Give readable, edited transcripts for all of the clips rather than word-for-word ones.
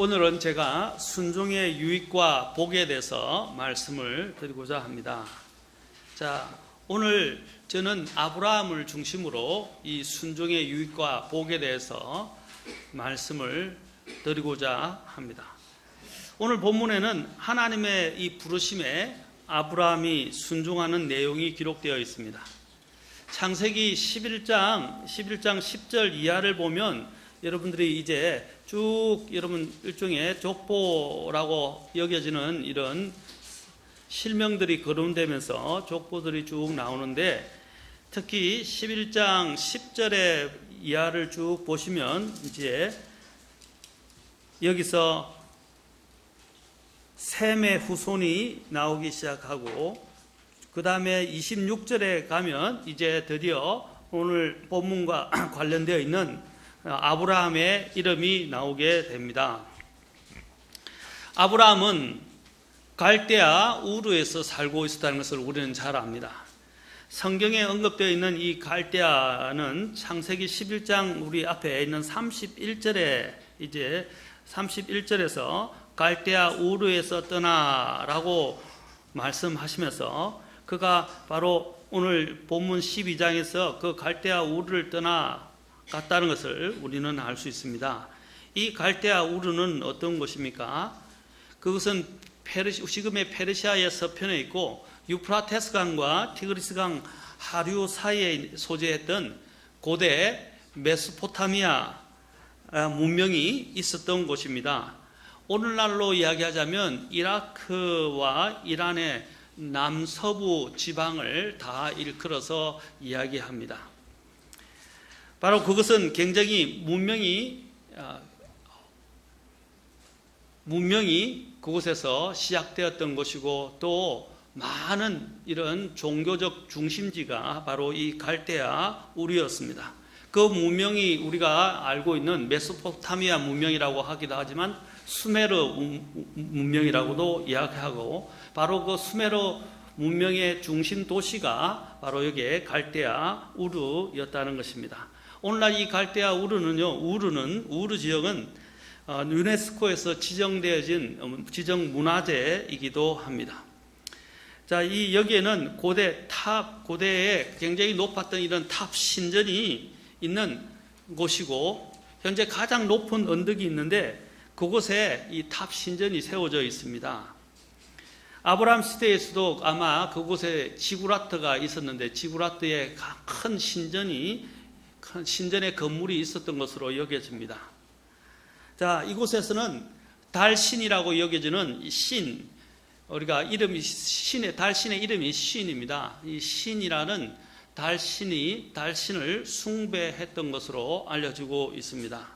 오늘은 제가 순종의 유익과 복에 대해서 말씀을 드리고자 합니다. 자, 오늘 저는 아브라함을 중심으로 이 순종의 유익과 복에 대해서 말씀을 드리고자 합니다. 오늘 본문에는 하나님의 이 부르심에 아브라함이 순종하는 내용이 기록되어 있습니다. 창세기 11장 10절 이하를 보면 여러분들이 이제 쭉 여러분 일종의 족보라고 여겨지는 이런 실명들이 거론되면서 족보들이 쭉 나오는데, 특히 11장 10절의 이하를 쭉 보시면 이제 여기서 셈의 후손이 나오기 시작하고, 그 다음에 26절에 가면 이제 드디어 오늘 본문과 관련되어 있는 아브라함의 이름이 나오게 됩니다. 아브라함은 갈대아 우르에서 살고 있었다는 것을 우리는 잘 압니다. 성경에 언급되어 있는 이 갈대아는 창세기 11장 우리 앞에 있는 31절에 이제 31절에서 갈대아 우르에서 떠나라고 말씀하시면서 그가 바로 오늘 본문 12장에서 그 갈대아 우르를 떠나 갔다는 것을 우리는 알 수 있습니다. 이 갈대아 우르는 어떤 곳입니까? 그것은 지금의 페르시아의 서편에 있고 유프라테스 강과 티그리스 강 하류 사이에 소재했던 고대 메소포타미아 문명이 있었던 곳입니다. 오늘날로 이야기하자면 이라크와 이란의 남서부 지방을 다 일컬어서 이야기합니다. 바로 그것은 굉장히 문명이 그곳에서 시작되었던 것이고, 또 많은 이런 종교적 중심지가 바로 이 갈대아 우르였습니다. 그 문명이 우리가 알고 있는 메소포타미아 문명이라고 하기도 하지만 수메르 문명이라고도 이야기하고, 바로 그 수메르 문명의 중심 도시가 바로 여기에 갈대아 우르였다는 것입니다. 오늘날 이 갈대아 우르 지역은 유네스코에서 지정되어진 지정 문화재이기도 합니다. 자, 여기에는 고대에 굉장히 높았던 이런 탑 신전이 있는 곳이고, 현재 가장 높은 언덕이 있는데 그곳에 이 탑 신전이 세워져 있습니다. 아브라함 시대에서도 아마 그곳에 지구라트가 있었는데, 지구라트에 큰 신전의 건물이 있었던 것으로 여겨집니다. 자, 이곳에서는 달신이라고 여겨지는 우리가 달신의 이름이 신입니다. 이 신이라는 달신을 숭배했던 것으로 알려지고 있습니다.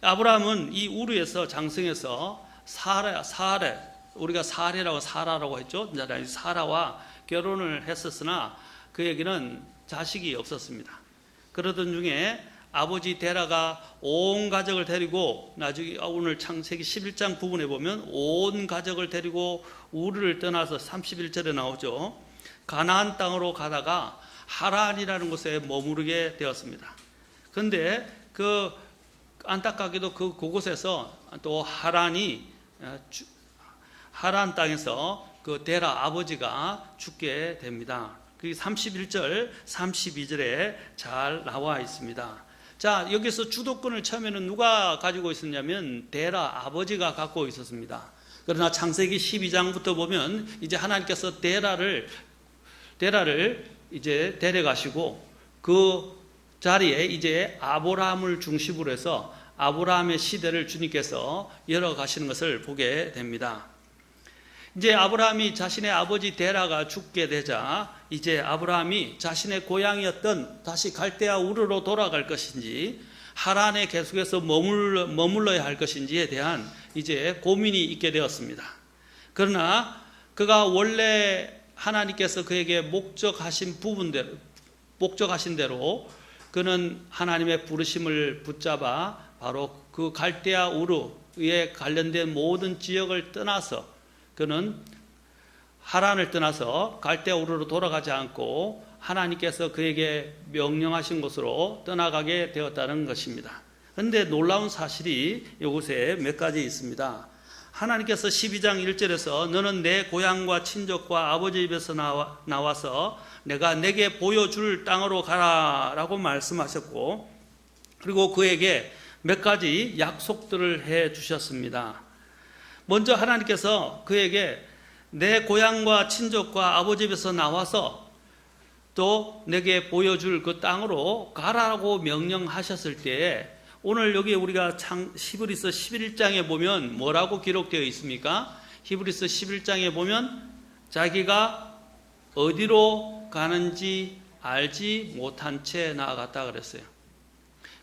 아브라함은 이 우르에서 장성해서 우리가 사라라고 했죠. 사라와 결혼을 했었으나 그에게는 자식이 없었습니다. 그러던 중에 아버지 데라가 온 가족을 데리고, 나중에 오늘 창세기 11장 부분에 보면 온 가족을 데리고 우르를 떠나서 31절에 나오죠. 가나안 땅으로 가다가 하란이라는 곳에 머무르게 되었습니다. 그런데 안타깝게도 그곳에서 또 하란 땅에서 그 데라 아버지가 죽게 됩니다. 그게 31절, 32절에 잘 나와 있습니다. 자, 여기서 주도권을 처음에는 누가 가지고 있었냐면 데라 아버지가 갖고 있었습니다. 그러나 창세기 12장부터 보면 이제 하나님께서 데라를 이제 데려가시고 그 자리에 이제 아브라함을 중심으로 해서 아브라함의 시대를 주님께서 열어가시는 것을 보게 됩니다. 이제 아브라함이 자신의 아버지 데라가 죽게 되자 이제 아브라함이 자신의 고향이었던 다시 갈대아 우르로 돌아갈 것인지 하란에 계속해서 머물러야 할 것인지에 대한 이제 고민이 있게 되었습니다. 그러나 그가 원래 하나님께서 그에게 목적하신 대로 그는 하나님의 부르심을 붙잡아 바로 그 갈대아 우르에 관련된 모든 지역을 떠나서 그는 하란을 떠나서 갈대아 우르로 돌아가지 않고 하나님께서 그에게 명령하신 곳으로 떠나가게 되었다는 것입니다. 그런데 놀라운 사실이 이곳에 몇 가지 있습니다. 하나님께서 12장 1절에서 너는 내 고향과 친족과 아버지 집에서 나와서 내가 내게 보여줄 땅으로 가라 라고 말씀하셨고, 그리고 그에게 몇 가지 약속들을 해 주셨습니다. 먼저 하나님께서 그에게 내 고향과 친족과 아버지 집에서 나와서 또 내게 보여줄 그 땅으로 가라고 명령하셨을 때에, 오늘 여기 우리가 히브리서 11장에 보면 뭐라고 기록되어 있습니까? 히브리서 11장에 보면 자기가 어디로 가는지 알지 못한 채 나아갔다 그랬어요.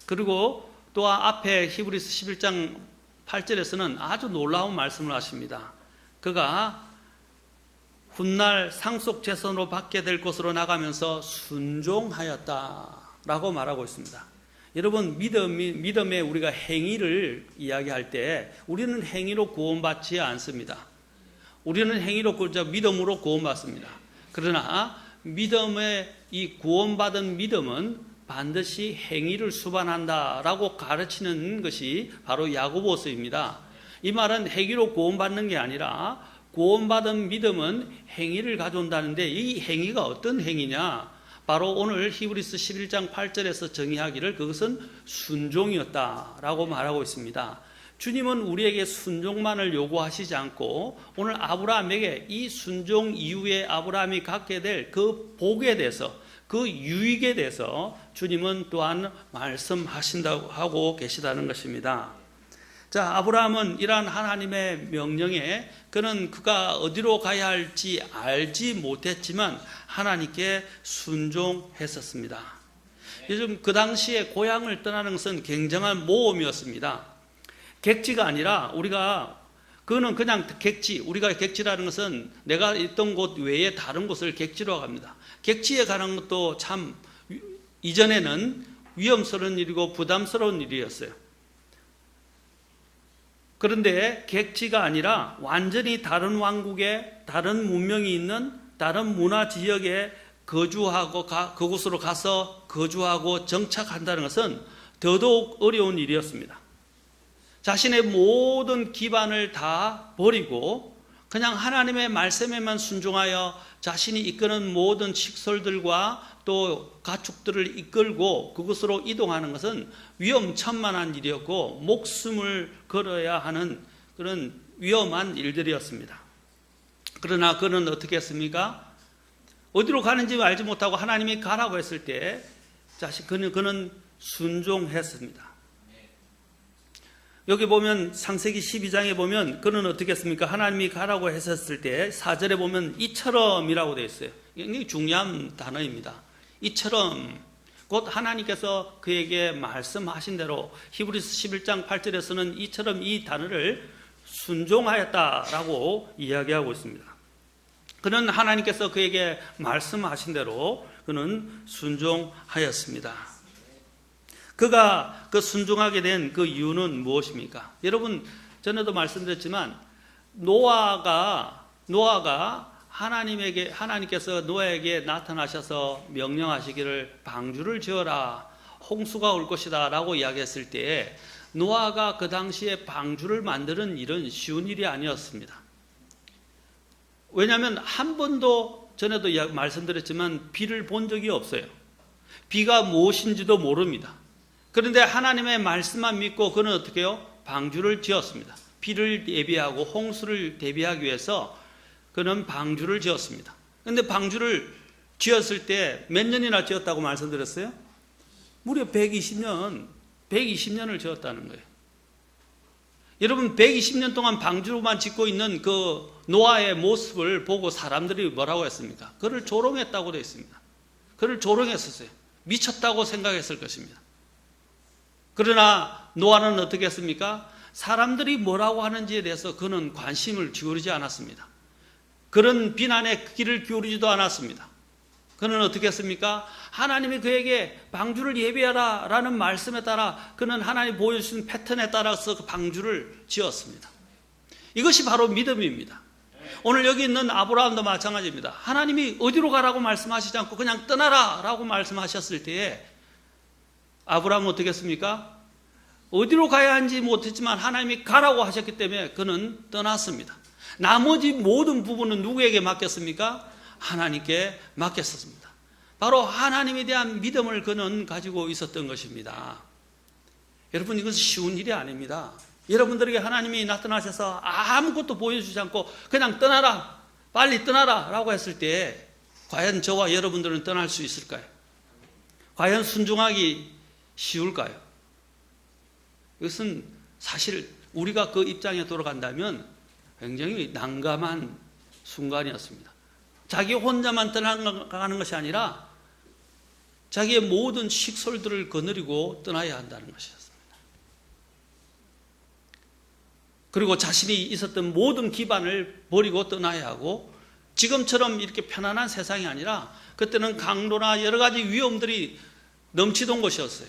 그리고 또 앞에 히브리서 11장 8절에서는 아주 놀라운 말씀을 하십니다. 그가 훗날 상속 재산으로 받게 될 곳으로 나가면서 순종하였다라고 말하고 있습니다. 여러분, 믿음의 우리가 행위를 이야기할 때 우리는 행위로 구원받지 않습니다. 우리는 행위로 믿음으로 구원받습니다. 그러나 믿음의 이 구원받은 믿음은 반드시 행위를 수반한다라고 가르치는 것이 바로 야고보서입니다. 이 말은 행위로 구원받는 게 아니라 구원받은 믿음은 행위를 가져온다는데, 이 행위가 어떤 행위냐? 바로 오늘 히브리서 11장 8절에서 정의하기를 그것은 순종이었다라고 말하고 있습니다. 주님은 우리에게 순종만을 요구하시지 않고 오늘 아브라함에게 이 순종 이후에 아브라함이 갖게 될 그 복에 대해서, 그 유익에 대해서 주님은 또한 말씀하신다고 하고 계시다는 것입니다. 자, 아브라함은 이러한 하나님의 명령에 그가 어디로 가야 할지 알지 못했지만 하나님께 순종했었습니다. 요즘 그 당시에 고향을 떠나는 것은 굉장한 모험이었습니다. 객지가 아니라 그거는 그냥 객지, 우리가 객지라는 것은 내가 있던 곳 외에 다른 곳을 객지로 갑니다. 객지에 가는 것도 참 이전에는 위험스러운 일이고 부담스러운 일이었어요. 그런데 객지가 아니라 완전히 다른 왕국에 다른 문명이 있는 다른 문화 지역에 거주하고 그곳으로 가서 거주하고 정착한다는 것은 더더욱 어려운 일이었습니다. 자신의 모든 기반을 다 버리고 그냥 하나님의 말씀에만 순종하여 자신이 이끄는 모든 식솔들과 또 가축들을 이끌고 그곳으로 이동하는 것은 위험천만한 일이었고 목숨을 걸어야 하는 그런 위험한 일들이었습니다. 그러나 그는 어떻게 했습니까? 어디로 가는지 알지 못하고 하나님이 가라고 했을 때 그는 순종했습니다. 여기 보면 창세기 12장에 보면 그는 어떻게 했습니까? 하나님이 가라고 했었을 때 4절에 보면 이처럼이라고 되어 있어요. 굉장히 중요한 단어입니다. 이처럼, 곧 하나님께서 그에게 말씀하신 대로 히브리서 11장 8절에서는 이처럼 이 단어를 순종하였다라고 이야기하고 있습니다. 그는 하나님께서 그에게 말씀하신 대로 그는 순종하였습니다. 그가 그 순종하게 된 그 이유는 무엇입니까? 여러분, 전에도 말씀드렸지만 노아가 하나님께서 노아에게 나타나셔서 명령하시기를 방주를 지어라, 홍수가 올 것이다 라고 이야기했을 때 노아가 그 당시에 방주를 만드는 일은 쉬운 일이 아니었습니다. 왜냐하면 한 번도 전에도 말씀드렸지만 비를 본 적이 없어요. 비가 무엇인지도 모릅니다. 그런데 하나님의 말씀만 믿고 그는 어떻게 해요? 방주를 지었습니다. 비를 예비하고 홍수를 대비하기 위해서 그는 방주를 지었습니다. 그런데 방주를 지었을 때 몇 년이나 지었다고 말씀드렸어요? 무려 120년을 지었다는 거예요. 여러분, 120년 동안 방주로만 짓고 있는 그 노아의 모습을 보고 사람들이 뭐라고 했습니까? 그를 조롱했다고 되어 있습니다. 그를 조롱했었어요. 미쳤다고 생각했을 것입니다. 그러나 노아는 어떻게 했습니까? 사람들이 뭐라고 하는지에 대해서 그는 관심을 기울이지 않았습니다. 그런 비난에 귀를 기울이지도 않았습니다. 그는 어떻게 했습니까? 하나님이 그에게 방주를 예비하라 라는 말씀에 따라 그는 하나님 보여주신 패턴에 따라서 그 방주를 지었습니다. 이것이 바로 믿음입니다. 오늘 여기 있는 아브라함도 마찬가지입니다. 하나님이 어디로 가라고 말씀하시지 않고 그냥 떠나라 라고 말씀하셨을 때에 아브라함은 어떻게 했습니까? 어디로 가야 하는지 못했지만 하나님이 가라고 하셨기 때문에 그는 떠났습니다. 나머지 모든 부분은 누구에게 맡겼습니까? 하나님께 맡겼었습니다. 바로 하나님에 대한 믿음을 그는 가지고 있었던 것입니다. 여러분, 이것은 쉬운 일이 아닙니다. 여러분들에게 하나님이 나타나셔서 아무것도 보여주지 않고 그냥 떠나라, 빨리 떠나라 라고 했을 때 과연 저와 여러분들은 떠날 수 있을까요? 과연 순종하기 쉬울까요? 이것은 사실 우리가 그 입장에 돌아간다면 굉장히 난감한 순간이었습니다. 자기 혼자만 떠나가는 것이 아니라 자기의 모든 식솔들을 거느리고 떠나야 한다는 것이었습니다. 그리고 자신이 있었던 모든 기반을 버리고 떠나야 하고, 지금처럼 이렇게 편안한 세상이 아니라 그때는 강도나 여러 가지 위험들이 넘치던 곳이었어요.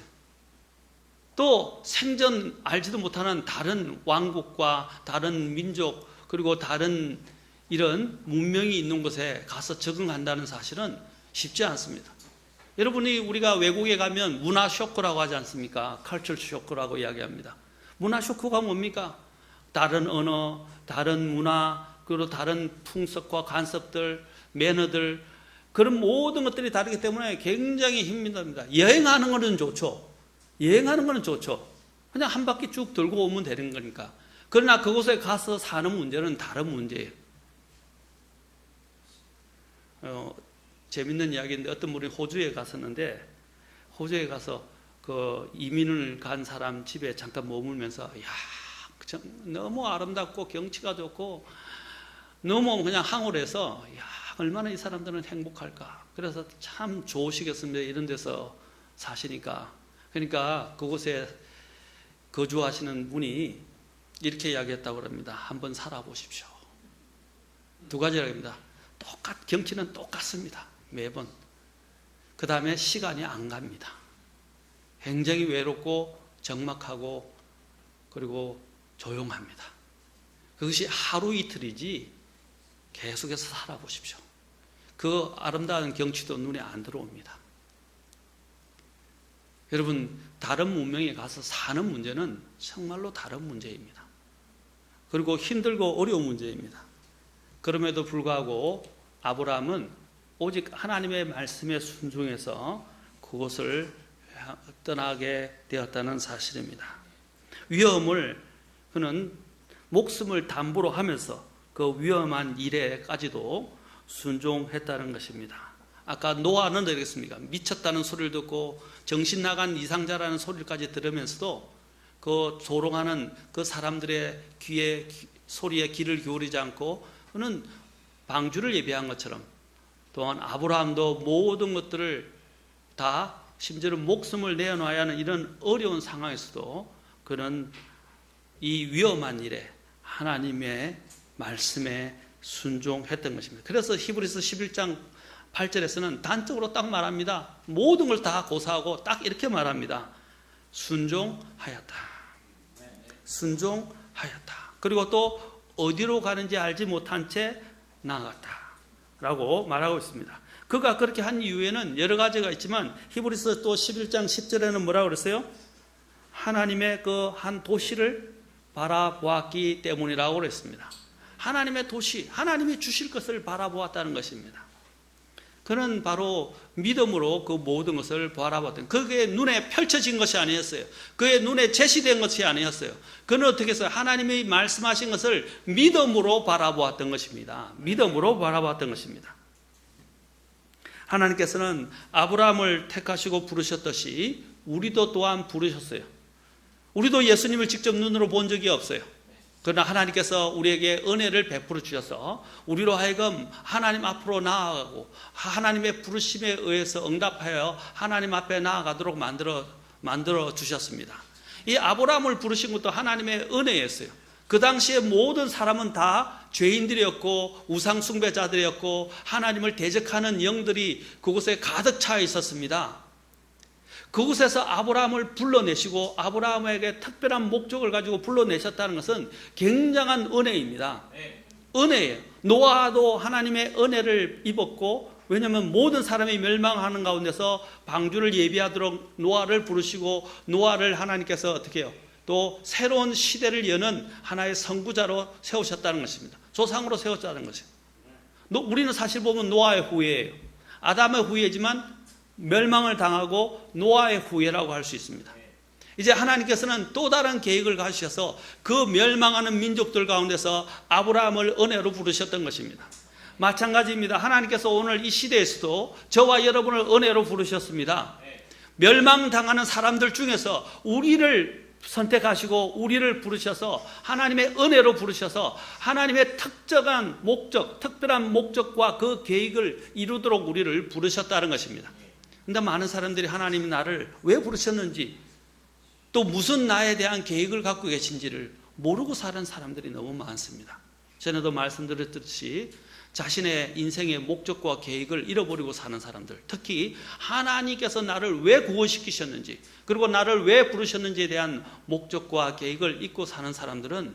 또 생전 알지도 못하는 다른 왕국과 다른 민족, 그리고 다른 이런 문명이 있는 곳에 가서 적응한다는 사실은 쉽지 않습니다. 여러분이 우리가 외국에 가면 문화 쇼크라고 하지 않습니까? 컬처 쇼크라고 이야기합니다. 문화 쇼크가 뭡니까? 다른 언어, 다른 문화, 그리고 다른 풍습과 관습들, 매너들, 그런 모든 것들이 다르기 때문에 굉장히 힘듭니다. 여행하는 것은 좋죠. 여행하는 것은 좋죠. 그냥 한 바퀴 쭉 돌고 오면 되는 거니까. 그러나 그곳에 가서 사는 문제는 다른 문제예요. 재밌는 이야기인데, 어떤 분이 호주에 갔었는데, 호주에 가서 그 이민을 간 사람 집에 잠깐 머물면서, 야, 너무 아름답고 경치가 좋고 너무 그냥 황홀해서, 야, 얼마나 이 사람들은 행복할까. 그래서 참 좋으시겠습니다. 이런 데서 사시니까. 그러니까 그곳에 거주하시는 분이 이렇게 이야기했다고 합니다. 한번 살아보십시오. 두 가지라고 합니다. 경치는 똑같습니다. 매번. 그 다음에 시간이 안 갑니다. 굉장히 외롭고 적막하고 그리고 조용합니다. 그것이 하루 이틀이지 계속해서 살아보십시오. 그 아름다운 경치도 눈에 안 들어옵니다. 여러분, 다른 문명에 가서 사는 문제는 정말로 다른 문제입니다. 그리고 힘들고 어려운 문제입니다. 그럼에도 불구하고 아브라함은 오직 하나님의 말씀에 순종해서 그곳을 떠나게 되었다는 사실입니다. 위험을 그는 목숨을 담보로 하면서 그 위험한 일에까지도 순종했다는 것입니다. 아까 노아는 어떻겠습니까? 미쳤다는 소리를 듣고 정신 나간 이상자라는 소리까지 들으면서도 그 조롱하는 그 사람들의 소리에 귀를 기울이지 않고 그는 방주를 예비한 것처럼, 또한 아브라함도 모든 것들을 다 심지어는 목숨을 내어놔야 하는 이런 어려운 상황에서도 그는 이 위험한 일에 하나님의 말씀에 순종했던 것입니다. 그래서 히브리서 11장 8절에서는 단적으로 딱 말합니다. 모든 걸 다 고사하고 딱 이렇게 말합니다. 순종하였다. 순종하였다. 그리고 또 어디로 가는지 알지 못한 채 나아갔다 라고 말하고 있습니다. 그가 그렇게 한 이유에는 여러 가지가 있지만 히브리서 또 11장 10절에는 뭐라고 그랬어요? 하나님의 그 한 도시를 바라보았기 때문이라고 그랬습니다. 하나님의 도시, 하나님이 주실 것을 바라보았다는 것입니다. 그는 바로 믿음으로 그 모든 것을 바라봤던, 그게 눈에 펼쳐진 것이 아니었어요. 그의 눈에 제시된 것이 아니었어요. 그는 어떻게 했어요? 하나님이 말씀하신 것을 믿음으로 바라보았던 것입니다. 믿음으로 바라보았던 것입니다. 하나님께서는 아브라함을 택하시고 부르셨듯이 우리도 또한 부르셨어요. 우리도 예수님을 직접 눈으로 본 적이 없어요. 그러나 하나님께서 우리에게 은혜를 베풀어 주셔서 우리로 하여금 하나님 앞으로 나아가고 하나님의 부르심에 의해서 응답하여 하나님 앞에 나아가도록 만들어 주셨습니다. 이 아브라함을 부르신 것도 하나님의 은혜였어요. 그 당시에 모든 사람은 다 죄인들이었고 우상 숭배자들이었고 하나님을 대적하는 영들이 그곳에 가득 차 있었습니다. 그곳에서 아브라함을 불러내시고 아브라함에게 특별한 목적을 가지고 불러내셨다는 것은 굉장한 은혜입니다. 은혜예요. 노아도 하나님의 은혜를 입었고, 왜냐하면 모든 사람이 멸망하는 가운데서 방주를 예비하도록 노아를 부르시고 노아를 하나님께서 어떻게 해요? 또 새로운 시대를 여는 하나의 선구자로 세우셨다는 것입니다. 조상으로 세웠다는 것입니다. 우리는 사실 보면 노아의 후예예요. 아담의 후예지만 멸망을 당하고 노아의 후예라고 할 수 있습니다. 이제 하나님께서는 또 다른 계획을 가지셔서 그 멸망하는 민족들 가운데서 아브라함을 은혜로 부르셨던 것입니다. 마찬가지입니다. 하나님께서 오늘 이 시대에서도 저와 여러분을 은혜로 부르셨습니다. 멸망당하는 사람들 중에서 우리를 선택하시고 우리를 부르셔서 하나님의 은혜로 부르셔서 하나님의 특정한 목적, 특별한 목적과 그 계획을 이루도록 우리를 부르셨다는 것입니다. 그런데 많은 사람들이 하나님이 나를 왜 부르셨는지 또 무슨 나에 대한 계획을 갖고 계신지를 모르고 사는 사람들이 너무 많습니다. 전에도 말씀드렸듯이 자신의 인생의 목적과 계획을 잃어버리고 사는 사람들, 특히 하나님께서 나를 왜 구원시키셨는지 그리고 나를 왜 부르셨는지에 대한 목적과 계획을 잊고 사는 사람들은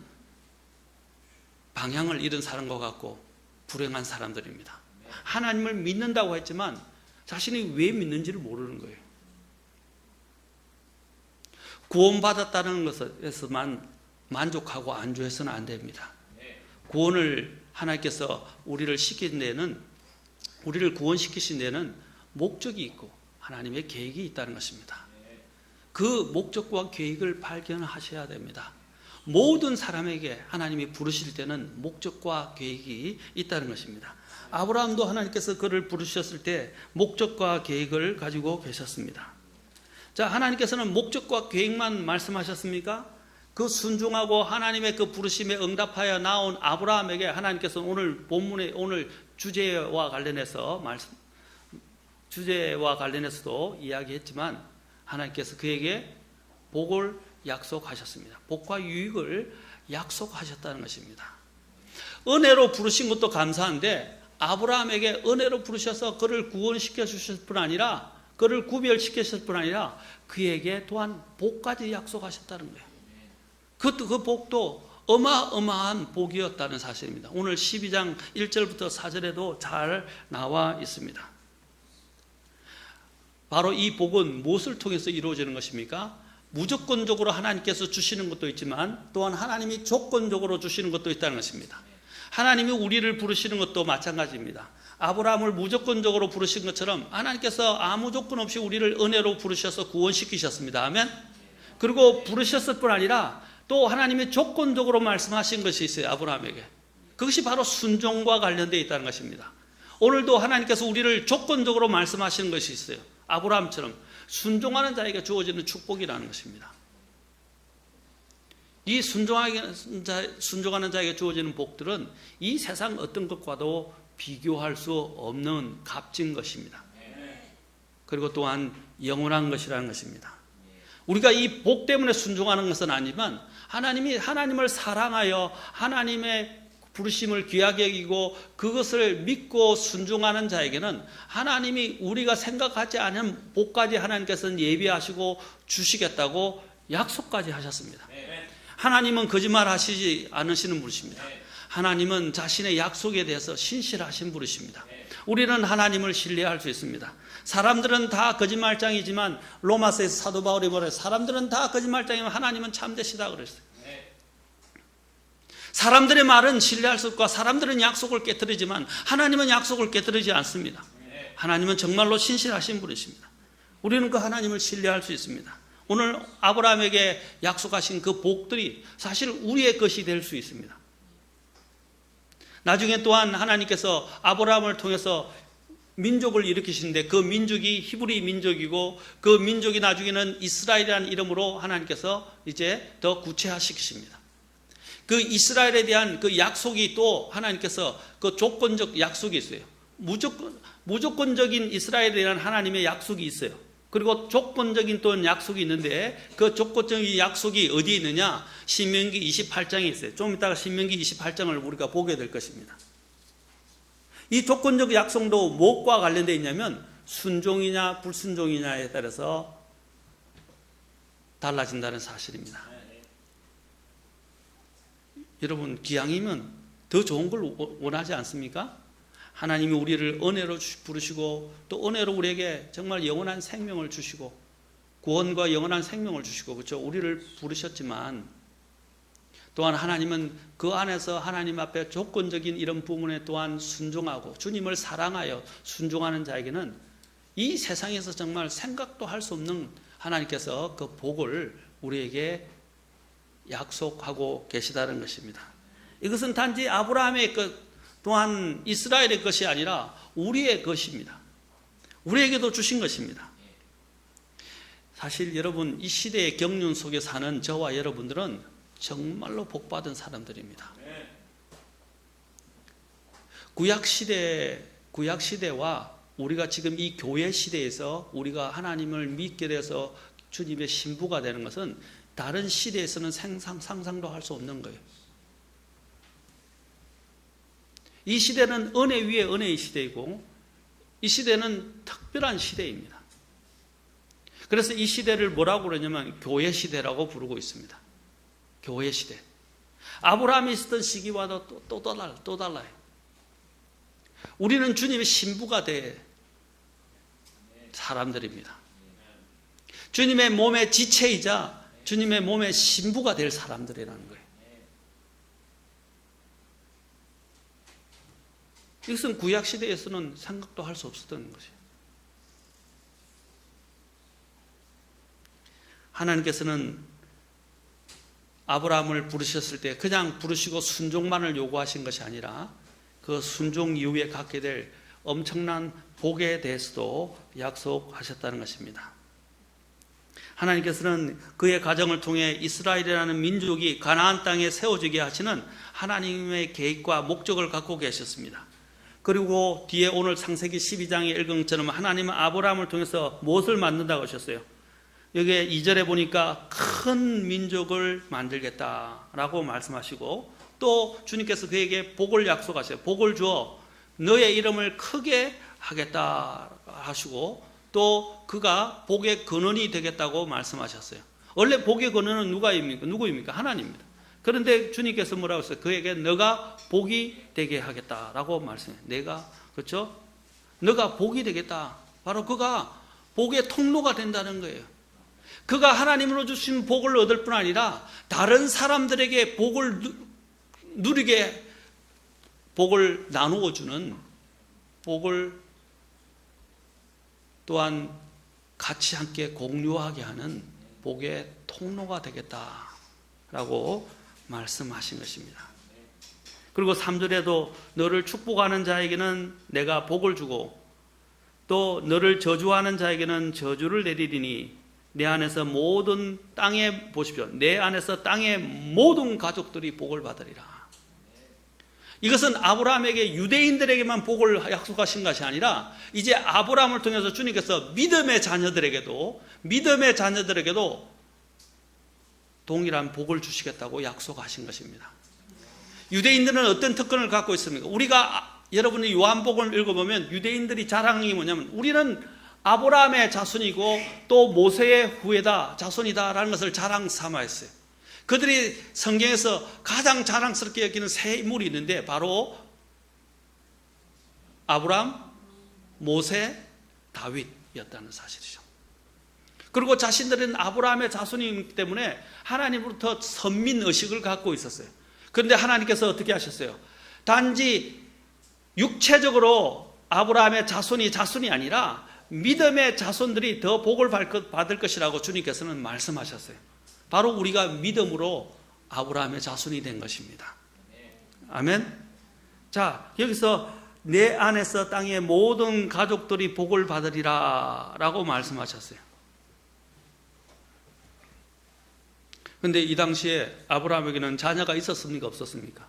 방향을 잃은 사람과 같고 불행한 사람들입니다. 하나님을 믿는다고 했지만 자신이 왜 믿는지를 모르는 거예요. 구원받았다는 것에서만 만족하고 안주해서는 안 됩니다. 구원을 하나님께서 우리를 시킨 데는, 우리를 구원시키신 데는 목적이 있고 하나님의 계획이 있다는 것입니다. 그 목적과 계획을 발견하셔야 됩니다. 모든 사람에게 하나님이 부르실 때는 목적과 계획이 있다는 것입니다. 아브라함도 하나님께서 그를 부르셨을 때 목적과 계획을 가지고 계셨습니다. 자, 하나님께서는 목적과 계획만 말씀하셨습니까? 그 순종하고 하나님의 그 부르심에 응답하여 나온 아브라함에게 하나님께서 오늘 본문의 오늘 주제와 관련해서도 이야기했지만 하나님께서 그에게 복을 약속하셨습니다. 복과 유익을 약속하셨다는 것입니다. 은혜로 부르신 것도 감사한데 아브라함에게 은혜로 부르셔서 그를 구원시켜 주실 뿐 아니라 그를 구별시켰을 뿐 아니라 그에게 또한 복까지 약속하셨다는 거예요. 그 복도 어마어마한 복이었다는 사실입니다. 오늘 12장 1절부터 4절에도 잘 나와 있습니다. 바로 이 복은 무엇을 통해서 이루어지는 것입니까? 무조건적으로 하나님께서 주시는 것도 있지만 또한 하나님이 조건적으로 주시는 것도 있다는 것입니다. 하나님이 우리를 부르시는 것도 마찬가지입니다. 아브라함을 무조건적으로 부르신 것처럼 하나님께서 아무 조건 없이 우리를 은혜로 부르셔서 구원시키셨습니다. 아멘. 그리고 부르셨을 뿐 아니라 또 하나님이 조건적으로 말씀하신 것이 있어요. 아브라함에게. 그것이 바로 순종과 관련되어 있다는 것입니다. 오늘도 하나님께서 우리를 조건적으로 말씀하시는 것이 있어요. 아브라함처럼 순종하는 자에게 주어지는 축복이라는 것입니다. 이 순종하는 자에게 주어지는 복들은 이 세상 어떤 것과도 비교할 수 없는 값진 것입니다. 그리고 또한 영원한 것이라는 것입니다. 우리가 이 복 때문에 순종하는 것은 아니지만 하나님이 하나님을 사랑하여 하나님의 부르심을 귀하게 여기고 그것을 믿고 순종하는 자에게는 하나님이 우리가 생각하지 않은 복까지 하나님께서는 예비하시고 주시겠다고 약속까지 하셨습니다. 하나님은 거짓말하시지 않으시는 분이십니다. 하나님은 자신의 약속에 대해서 신실하신 분이십니다. 우리는 하나님을 신뢰할 수 있습니다. 사람들은 다 거짓말장이지만 로마서에서 사도 바울이 뭐래요? 사람들은 다 거짓말장이면 하나님은 참되시다 그랬어요. 사람들의 말은 신뢰할 수 없고 사람들은 약속을 깨뜨리지만 하나님은 약속을 깨뜨리지 않습니다. 하나님은 정말로 신실하신 분이십니다. 우리는 그 하나님을 신뢰할 수 있습니다. 오늘 아브라함에게 약속하신 그 복들이 사실 우리의 것이 될 수 있습니다. 나중에 또한 하나님께서 아브라함을 통해서 민족을 일으키시는데 그 민족이 히브리 민족이고 그 민족이 나중에는 이스라엘이라는 이름으로 하나님께서 이제 더 구체화시키십니다. 그 이스라엘에 대한 그 약속이 또 하나님께서 그 조건적 약속이 있어요. 무조건적인 이스라엘이라는 하나님의 약속이 있어요. 그리고 조건적인 또 약속이 있는데 그 조건적인 약속이 어디에 있느냐? 신명기 28장에 있어요. 좀 이따가 신명기 28장을 우리가 보게 될 것입니다. 이 조건적 약속도 무엇과 관련되어 있냐면 순종이냐 불순종이냐에 따라서 달라진다는 사실입니다. 여러분 기왕이면 더 좋은 걸 원하지 않습니까? 하나님이 우리를 은혜로 부르시고 또 은혜로 우리에게 정말 영원한 생명을 주시고 구원과 영원한 생명을 주시고, 그렇죠? 우리를 부르셨지만 또한 하나님은 그 안에서 하나님 앞에 조건적인 이런 부분에 또한 순종하고 주님을 사랑하여 순종하는 자에게는 이 세상에서 정말 생각도 할 수 없는 하나님께서 그 복을 우리에게 약속하고 계시다는 것입니다. 이것은 단지 아브라함의 것 또한 이스라엘의 것이 아니라 우리의 것입니다. 우리에게도 주신 것입니다. 사실 여러분, 이 시대의 경륜 속에 사는 저와 여러분들은 정말로 복받은 사람들입니다. 구약시대와 우리가 지금 이 교회 시대에서 우리가 하나님을 믿게 돼서 주님의 신부가 되는 것은 다른 시대에서는 상상도 할 수 없는 거예요. 이 시대는 은혜 위에 은혜의 시대이고 이 시대는 특별한 시대입니다. 그래서 이 시대를 뭐라고 그러냐면 교회 시대라고 부르고 있습니다. 교회 시대. 아브라함이 있었던 시기와도 또 달라요. 우리는 주님의 신부가 될 사람들입니다. 주님의 몸의 지체이자 주님의 몸의 신부가 될 사람들이라는 거예요. 이것은 구약시대에서는 생각도 할 수 없었던 것이에요. 하나님께서는 아브라함을 부르셨을 때 그냥 부르시고 순종만을 요구하신 것이 아니라 그 순종 이후에 갖게 될 엄청난 복에 대해서도 약속하셨다는 것입니다. 하나님께서는 그의 가정을 통해 이스라엘이라는 민족이 가나안 땅에 세워지게 하시는 하나님의 계획과 목적을 갖고 계셨습니다. 그리고 뒤에 오늘 창세기 12장에 읽은 것처럼 하나님은 아브라함을 통해서 무엇을 만든다고 하셨어요? 여기에 2절에 보니까 큰 민족을 만들겠다라고 말씀하시고 또 주님께서 그에게 복을 약속하세요. 복을 주어 너의 이름을 크게 하겠다 하시고 또 그가 복의 근원이 되겠다고 말씀하셨어요. 원래 복의 근원은 누구입니까? 하나님입니다. 그런데 주님께서 뭐라고 했어요? 그에게 너가 복이 되게 하겠다라고 말씀해요. 그렇죠? 너가 복이 되겠다. 바로 그가 복의 통로가 된다는 거예요. 그가 하나님으로 주신 복을 얻을 뿐 아니라 다른 사람들에게 복을 누리게 복을 나누어 주는 복을 또한 같이 함께 공유하게 하는 복의 통로가 되겠다라고 말씀하신 것입니다. 그리고 3절에도 너를 축복하는 자에게는 내가 복을 주고 또 너를 저주하는 자에게는 저주를 내리리니 내 안에서 모든 땅에 보십시오. 내 안에서 땅의 모든 가족들이 복을 받으리라. 이것은 아브라함에게 유대인들에게만 복을 약속하신 것이 아니라 이제 아브라함을 통해서 주님께서 믿음의 자녀들에게도 동일한 복을 주시겠다고 약속하신 것입니다. 유대인들은 어떤 특권을 갖고 있습니까? 여러분이 요한복음을 읽어보면 유대인들이 자랑이 뭐냐면 우리는 아브라함의 자손이고 또 모세의 후예다, 자손이다라는 것을 자랑 삼아했어요. 그들이 성경에서 가장 자랑스럽게 여기는 세 인물이 있는데 바로 아브라함, 모세, 다윗이었다는 사실이죠. 그리고 자신들은 아브라함의 자손이기 때문에 하나님으로부터 선민의식을 갖고 있었어요. 그런데 하나님께서 어떻게 하셨어요? 단지 육체적으로 아브라함의 자손이 아니라 믿음의 자손들이 더 복을 받을 것이라고 주님께서는 말씀하셨어요. 바로 우리가 믿음으로 아브라함의 자손이 된 것입니다. 아멘. 자, 여기서 내 안에서 땅의 모든 가족들이 복을 받으리라 라고 말씀하셨어요. 그런데 이 당시에 아브라함에게는 자녀가 있었습니까? 없었습니까?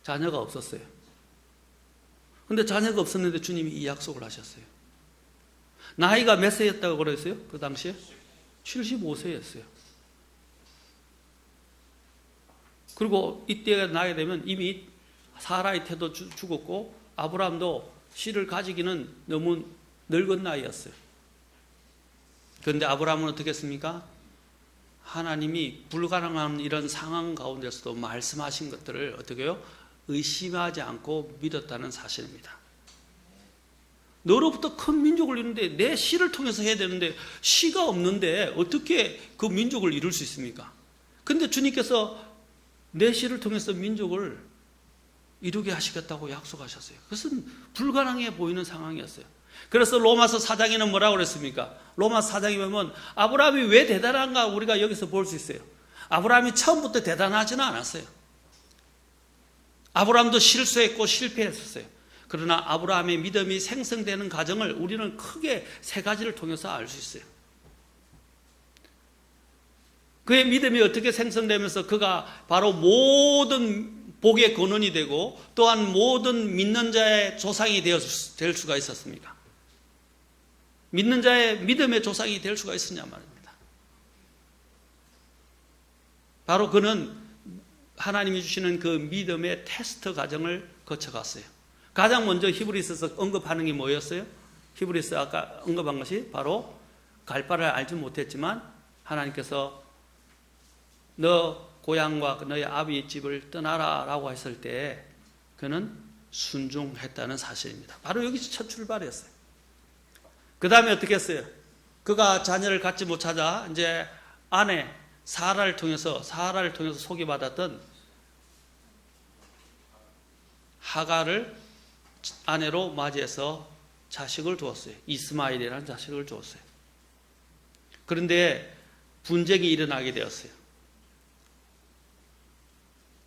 자녀가 없었어요. 그런데 자녀가 없었는데 주님이 이 약속을 하셨어요. 나이가 몇 세였다고 그랬어요? 그 당시에? 75세였어요. 그리고 이때가 나이 되면 이미 사라의 태도 죽었고 아브라함도 씨를 가지기는 너무 늙은 나이였어요. 그런데 아브라함은 어떻게 했습니까? 하나님이 불가능한 이런 상황 가운데서도 말씀하신 것들을 어떻게 해요? 의심하지 않고 믿었다는 사실입니다. 너로부터 큰 민족을 이루는데 내 씨를 통해서 해야 되는데 씨가 없는데 어떻게 그 민족을 이룰 수 있습니까? 근데 주님께서 내 씨를 통해서 민족을 이루게 하시겠다고 약속하셨어요. 그것은 불가능해 보이는 상황이었어요. 그래서 로마서 4장에는 뭐라고 그랬습니까? 로마서 4장에 보면 아브라함이 왜 대단한가 우리가 여기서 볼 수 있어요. 아브라함이 처음부터 대단하지는 않았어요. 아브라함도 실수했고 실패했었어요. 그러나 아브라함의 믿음이 생성되는 과정을 우리는 크게 세 가지를 통해서 알 수 있어요. 그의 믿음이 어떻게 생성되면서 그가 바로 모든 복의 근원이 되고 또한 모든 믿는 자의 조상이 될 수가 있었습니까? 믿는 자의 믿음의 조상이 될 수가 있었냐 말입니다. 바로 그는 하나님이 주시는 그 믿음의 테스트 과정을 거쳐갔어요. 가장 먼저 히브리서에서 언급하는 게 뭐였어요? 히브리서 아까 언급한 것이 바로 갈 바를 알지 못했지만 하나님께서 너 고향과 너의 아비의 집을 떠나라 라고 했을 때 그는 순종했다는 사실입니다. 바로 여기서 첫 출발이었어요. 그 다음에 어떻게 했어요? 그가 자녀를 갖지 못하자 이제 아내 사라를 통해서 소개받았던 하갈을 아내로 맞이해서 자식을 두었어요. 이스마엘이라는 자식을 두었어요. 그런데 분쟁이 일어나게 되었어요.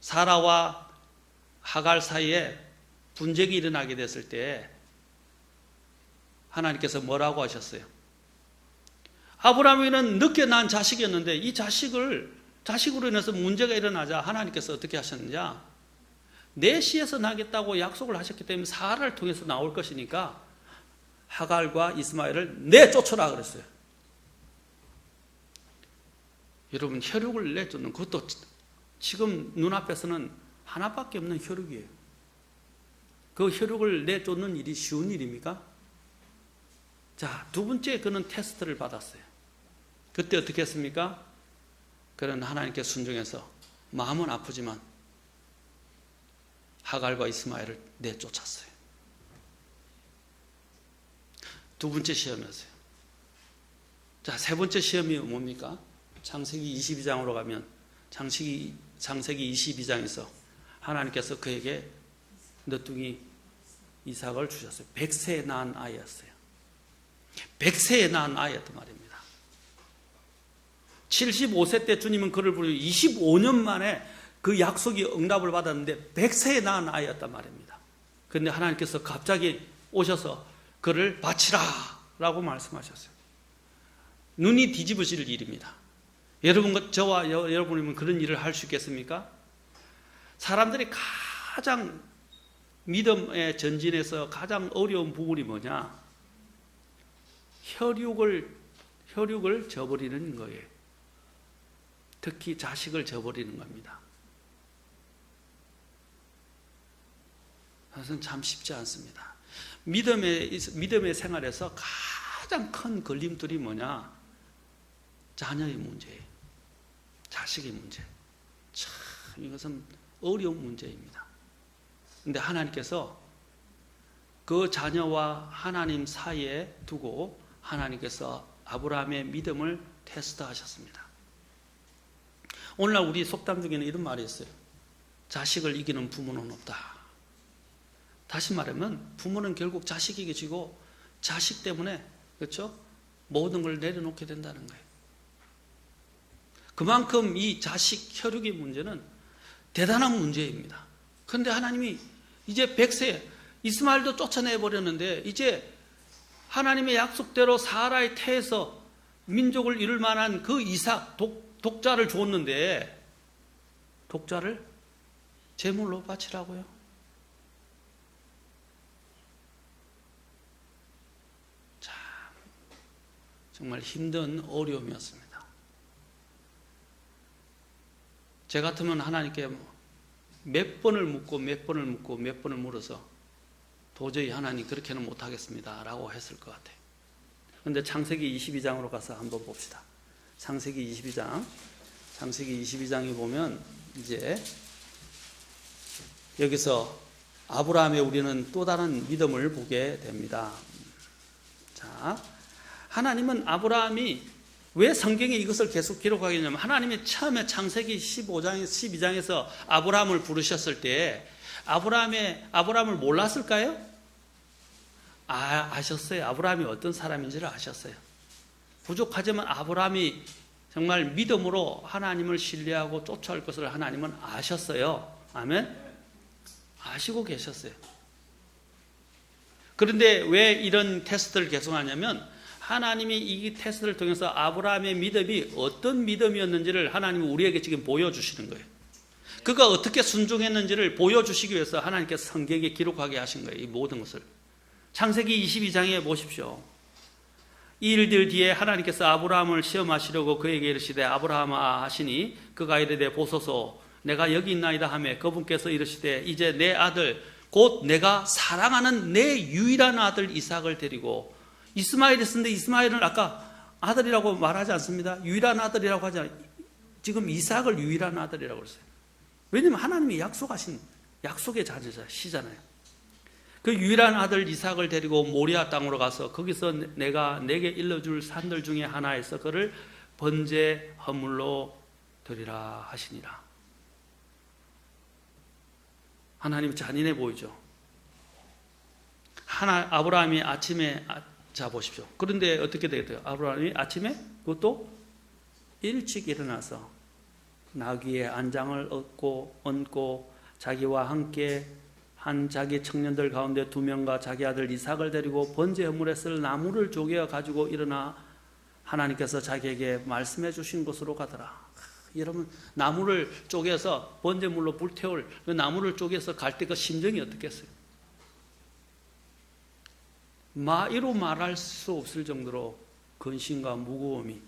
사라와 하갈 사이에 분쟁이 일어나게 됐을 때 하나님께서 뭐라고 하셨어요? 아브라함이는 늦게 난 자식이었는데 이 자식으로 인해서 문제가 일어나자 하나님께서 어떻게 하셨느냐? 내 씨에서 나겠다고 약속을 하셨기 때문에 사라를 통해서 나올 것이니까 하갈과 이스마엘을 내쫓으라 그랬어요. 여러분 혈육을 내쫓는 그것도 지금 눈앞에서는 하나밖에 없는 혈육이에요. 그 혈육을 내쫓는 일이 쉬운 일입니까? 자, 두 번째 그는 테스트를 받았어요. 그때 어떻게 했습니까? 그는 하나님께 순종해서 마음은 아프지만 하갈과 이스마엘을 내쫓았어요. 두 번째 시험이었어요. 자, 세 번째 시험이 뭡니까? 창세기 22장으로 가면 창세기 22장에서 하나님께서 그에게 너뚱이 이삭을 주셨어요. 100세에 낳은 아이였어요. 100세에 낳은 아이였단 말입니다. 75세 때 주님은 그를 부르고 25년 만에 그 약속이 응답을 받았는데 100세에 낳은 아이였단 말입니다. 그런데 하나님께서 갑자기 오셔서 그를 바치라 라고 말씀하셨어요. 눈이 뒤집어질 일입니다. 여러분, 저와 여러분이면 그런 일을 할 수 있겠습니까? 사람들이 가장 믿음의 전진에서 가장 어려운 부분이 뭐냐? 혈육을 저버리는 거예요. 특히 자식을 저버리는 겁니다. 그것은 참 쉽지 않습니다. 믿음의 생활에서 가장 큰 걸림돌이 뭐냐? 자녀의 문제예요. 자식의 문제. 참 이것은 어려운 문제입니다. 그런데 하나님께서 그 자녀와 하나님 사이에 두고 하나님께서 아브라함의 믿음을 테스트하셨습니다. 오늘날 우리 속담 중에는 이런 말이 있어요. 자식을 이기는 부모는 없다. 다시 말하면 부모는 결국 자식에게 지고 자식 때문에 그렇죠? 모든 걸 내려놓게 된다는 거예요. 그만큼 이 자식 혈육의 문제는 대단한 문제입니다. 그런데 하나님이 이제 100세 이스마엘도 쫓아내버렸는데 이제 하나님의 약속대로 사라의 태에서 민족을 이룰 만한 그 이삭 독자를 줬는데 독자를 제물로 바치라고요. 참 정말 힘든 어려움이었습니다. 제 같으면 하나님께 몇 번을 묻고 물어서 도저히 하나님 그렇게는 못하겠습니다 라고 했을 것 같아요. 그런데 창세기 22장으로 가서 한번 봅시다. 창세기 22장에 보면 이제 여기서 아브라함의 우리는 또 다른 믿음을 보게 됩니다. 자, 하나님은 아브라함이 왜 성경에 이것을 계속 기록하게 되냐면 하나님이 처음에 창세기 15장, 12장에서 아브라함을 부르셨을 때 아브라함을 몰랐을까요? 아셨어요. 아브라함이 어떤 사람인지를 아셨어요. 부족하지만 아브라함이 정말 믿음으로 하나님을 신뢰하고 쫓아올 것을 하나님은 아셨어요. 아멘? 아시고 계셨어요. 그런데 왜 이런 테스트를 계속하냐면 하나님이 이 테스트를 통해서 아브라함의 믿음이 어떤 믿음이었는지를 하나님이 우리에게 지금 보여주시는 거예요. 그가 어떻게 순종했는지를 보여주시기 위해서 하나님께서 성경에 기록하게 하신 거예요. 이 모든 것을. 창세기 22장에 보십시오. 이 일들 뒤에 하나님께서 아브라함을 시험하시려고 그에게 이르시되 아브라함아 하시니 그가 이르되 보소서 내가 여기 있나이다 하매 그분께서 이르시되 이제 내 아들 곧 내가 사랑하는 내 유일한 아들 이삭을 데리고 이스마엘이 있었는데 이스마엘은 아까 아들이라고 말하지 않습니다. 유일한 아들이라고 하지 않아요. 지금 이삭을 유일한 아들이라고 그랬어요. 왜냐하면 하나님이 약속하신 약속의 자녀시잖아요. 그 유일한 아들 이삭을 데리고 모리아 땅으로 가서 거기서 내가 내게 일러줄 산들 중에 하나에서 그를 번제 허물로 드리라 하시니라. 하나님 잔인해 보이죠. 아브라함이 아침에 자 보십시오. 그런데 어떻게 되겠어요? 아브라함이 아침에 그것도 일찍 일어나서 나귀의 안장을 얹고 자기와 함께 한 자기 청년들 가운데 2명과 자기 아들 이삭을 데리고 번제 허물에 쓸 나무를 쪼개어 가지고 일어나 하나님께서 자기에게 말씀해 주신 곳으로 가더라. 여러분 나무를 쪼개서 번제물로 불태울 그 나무를 쪼개서 갈 때 그 심정이 어떻겠어요? 이로 말할 수 없을 정도로 근심과 무거움이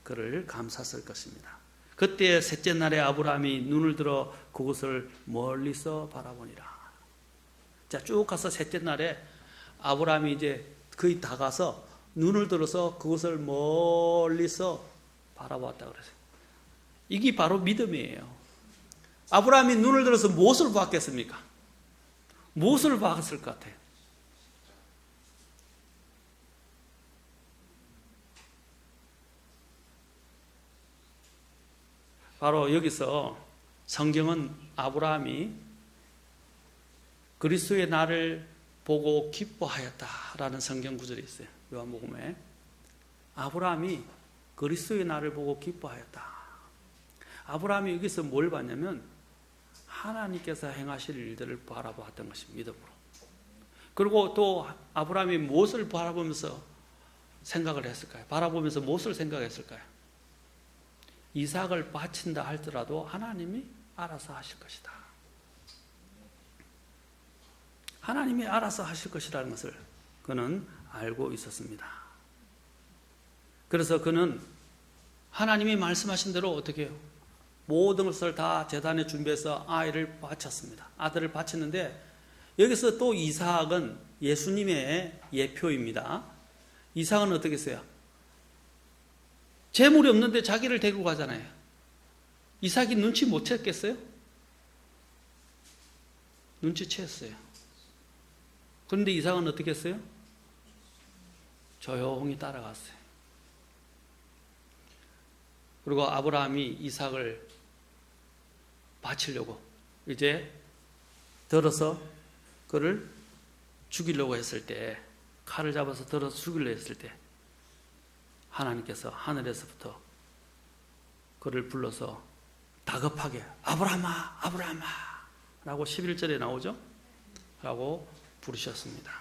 그를 감쌌을 것입니다. 그때 셋째 날에 아브라함이 눈을 들어 그곳을 멀리서 바라보니라. 자, 쭉 가서 셋째 날에 아브라함이 이제 거의 다 가서 눈을 들어서 그것을 멀리서 바라보았다 그랬어요. 이게 바로 믿음이에요. 아브라함이 눈을 들어서 무엇을 봤겠습니까? 무엇을 봤을 것 같아요? 바로 여기서 성경은 아브라함이 그리스도의 날을 보고 기뻐하였다라는 성경 구절이 있어요. 요한복음에 아브라함이 그리스도의 날을 보고 기뻐하였다. 아브라함이 여기서 뭘 봤냐면 하나님께서 행하실 일들을 바라보았던 것입니다. 믿음으로. 그리고 또 아브라함이 무엇을 바라보면서 생각을 했을까요? 바라보면서 무엇을 생각했을까요? 이삭을 바친다 할지라도 하나님이 알아서 하실 것이다. 하나님이 알아서 하실 것이라는 것을 그는 알고 있었습니다. 그래서 그는 하나님이 말씀하신 대로 어떻게 해요? 모든 것을 다 제단에 준비해서 아이를 바쳤습니다. 아들을 바쳤는데 여기서 또 이삭은 예수님의 예표입니다. 이삭은 어떻게 했어요? 재물이 없는데 자기를 데리고 가잖아요. 이삭이 눈치 못 챘겠어요? 눈치챘어요. 그런데 이삭은 어떻게 했어요? 조용히 따라갔어요. 그리고 아브라함이 이삭을 바치려고 이제 들어서 그를 죽이려고 했을 때, 칼을 잡아서 들어서 죽이려고 했을 때 하나님께서 하늘에서부터 그를 불러서 다급하게 아브라함아 아브라함아 라고 11절에 나오죠. 라고 부르셨습니다.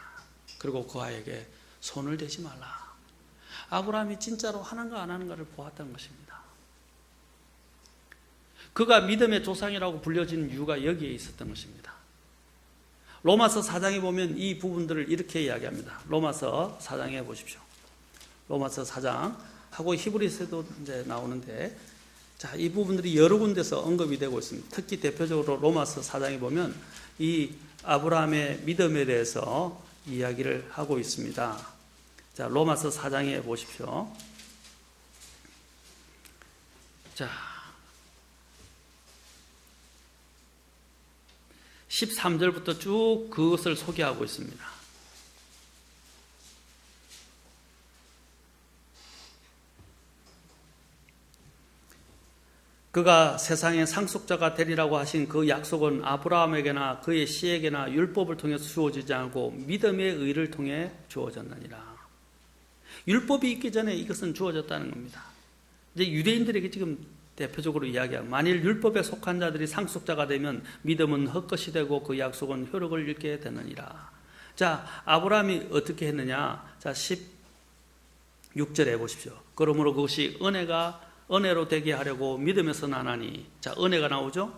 그리고 그 아이에게 손을 대지 말라. 아브라함이 진짜로 하는가 안 하는가를 보았다는 것입니다. 그가 믿음의 조상이라고 불려진 이유가 여기에 있었던 것입니다. 로마서 4장에 보면 이 부분들을 이렇게 이야기합니다. 로마서 4장에 보십시오. 로마서 4장 하고 히브리서도 이제 나오는데, 자, 이 부분들이 여러 군데서 언급이 되고 있습니다. 특히 대표적으로 로마서 4장에 보면 이 아브라함의 믿음에 대해서 이야기를 하고 있습니다. 자, 로마서 4장에 보십시오. 자, 13절부터 쭉 그것을 소개하고 있습니다. 그가 세상의 상속자가 되리라고 하신 그 약속은 아브라함에게나 그의 씨에게나 율법을 통해서 주어지지 않고 믿음의 의를 통해 주어졌느니라. 율법이 있기 전에 이것은 주어졌다는 겁니다. 이제 유대인들에게 지금 대표적으로 이야기하면, 만일 율법에 속한 자들이 상속자가 되면 믿음은 헛것이 되고 그 약속은 효력을 잃게 되느니라. 자, 아브라함이 어떻게 했느냐? 자, 16절에 보십시오. 그러므로 그것이 은혜로 되게 하려고 믿음에서 나나니. 자, 은혜가 나오죠?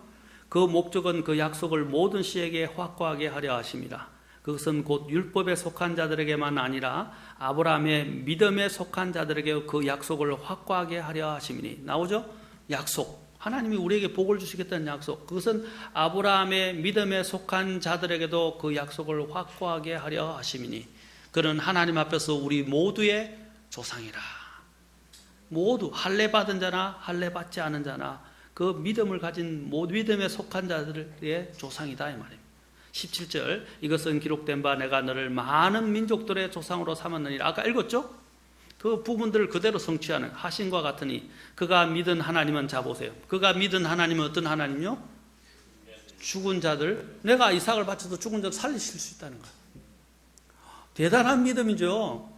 그 목적은 그 약속을 모든 씨에게 확고하게 하려 하심이라. 그것은 곧 율법에 속한 자들에게만 아니라 아브라함의 믿음에 속한 자들에게 그 약속을 확고하게 하려 하심이니. 나오죠? 약속. 하나님이 우리에게 복을 주시겠다는 약속. 그것은 아브라함의 믿음에 속한 자들에게도 그 약속을 확고하게 하려 하심이니. 그는 하나님 앞에서 우리 모두의 조상이라. 모두 할례 받은 자나 할례 받지 않은 자나 그 믿음을 가진 모두 믿음에 속한 자들의 조상이다 이 말입니다. 17절, 이것은 기록된 바 내가 너를 많은 민족들의 조상으로 삼았느니라. 아까 읽었죠? 그 부분들을 그대로 성취하는 하신과 같으니 그가 믿은 하나님은, 자 보세요. 그가 믿은 하나님은 어떤 하나님이요? 죽은 자들, 내가 이삭을 바쳐서 죽은 자들 살리실 수 있다는 거예요. 대단한 믿음이죠.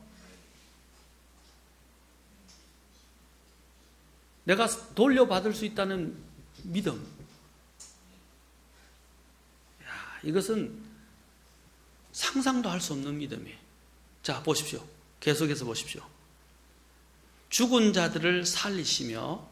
내가 돌려받을 수 있다는 믿음. 이것은 상상도 할 수 없는 믿음이에요. 자, 보십시오. 계속해서 보십시오. 죽은 자들을 살리시며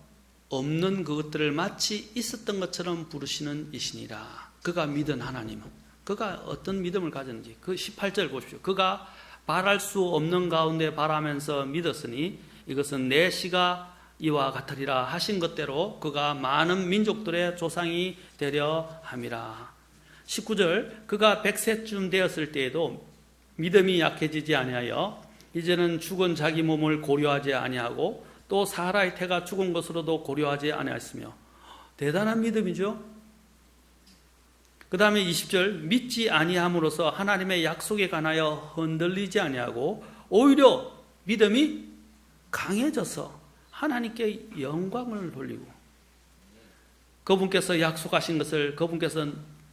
없는 그것들을 마치 있었던 것처럼 부르시는 이시니라. 그가 믿은 하나님은, 그가 어떤 믿음을 가졌는지 그 18절 보십시오. 그가 바랄 수 없는 가운데 바라면서 믿었으니 이것은 내 씨가 이와 같으리라 하신 것대로 그가 많은 민족들의 조상이 되려 함이라. 19절, 그가 100세쯤 되었을 때에도 믿음이 약해지지 아니하여 이제는 죽은 자기 몸을 고려하지 아니하고 또 사라의 태가 죽은 것으로도 고려하지 아니하였으며. 대단한 믿음이죠. 그 다음에 20절, 믿지 아니함으로써 하나님의 약속에 관하여 흔들리지 아니하고 오히려 믿음이 강해져서 하나님께 영광을 돌리고, 그분께서 약속하신 것을 그분께서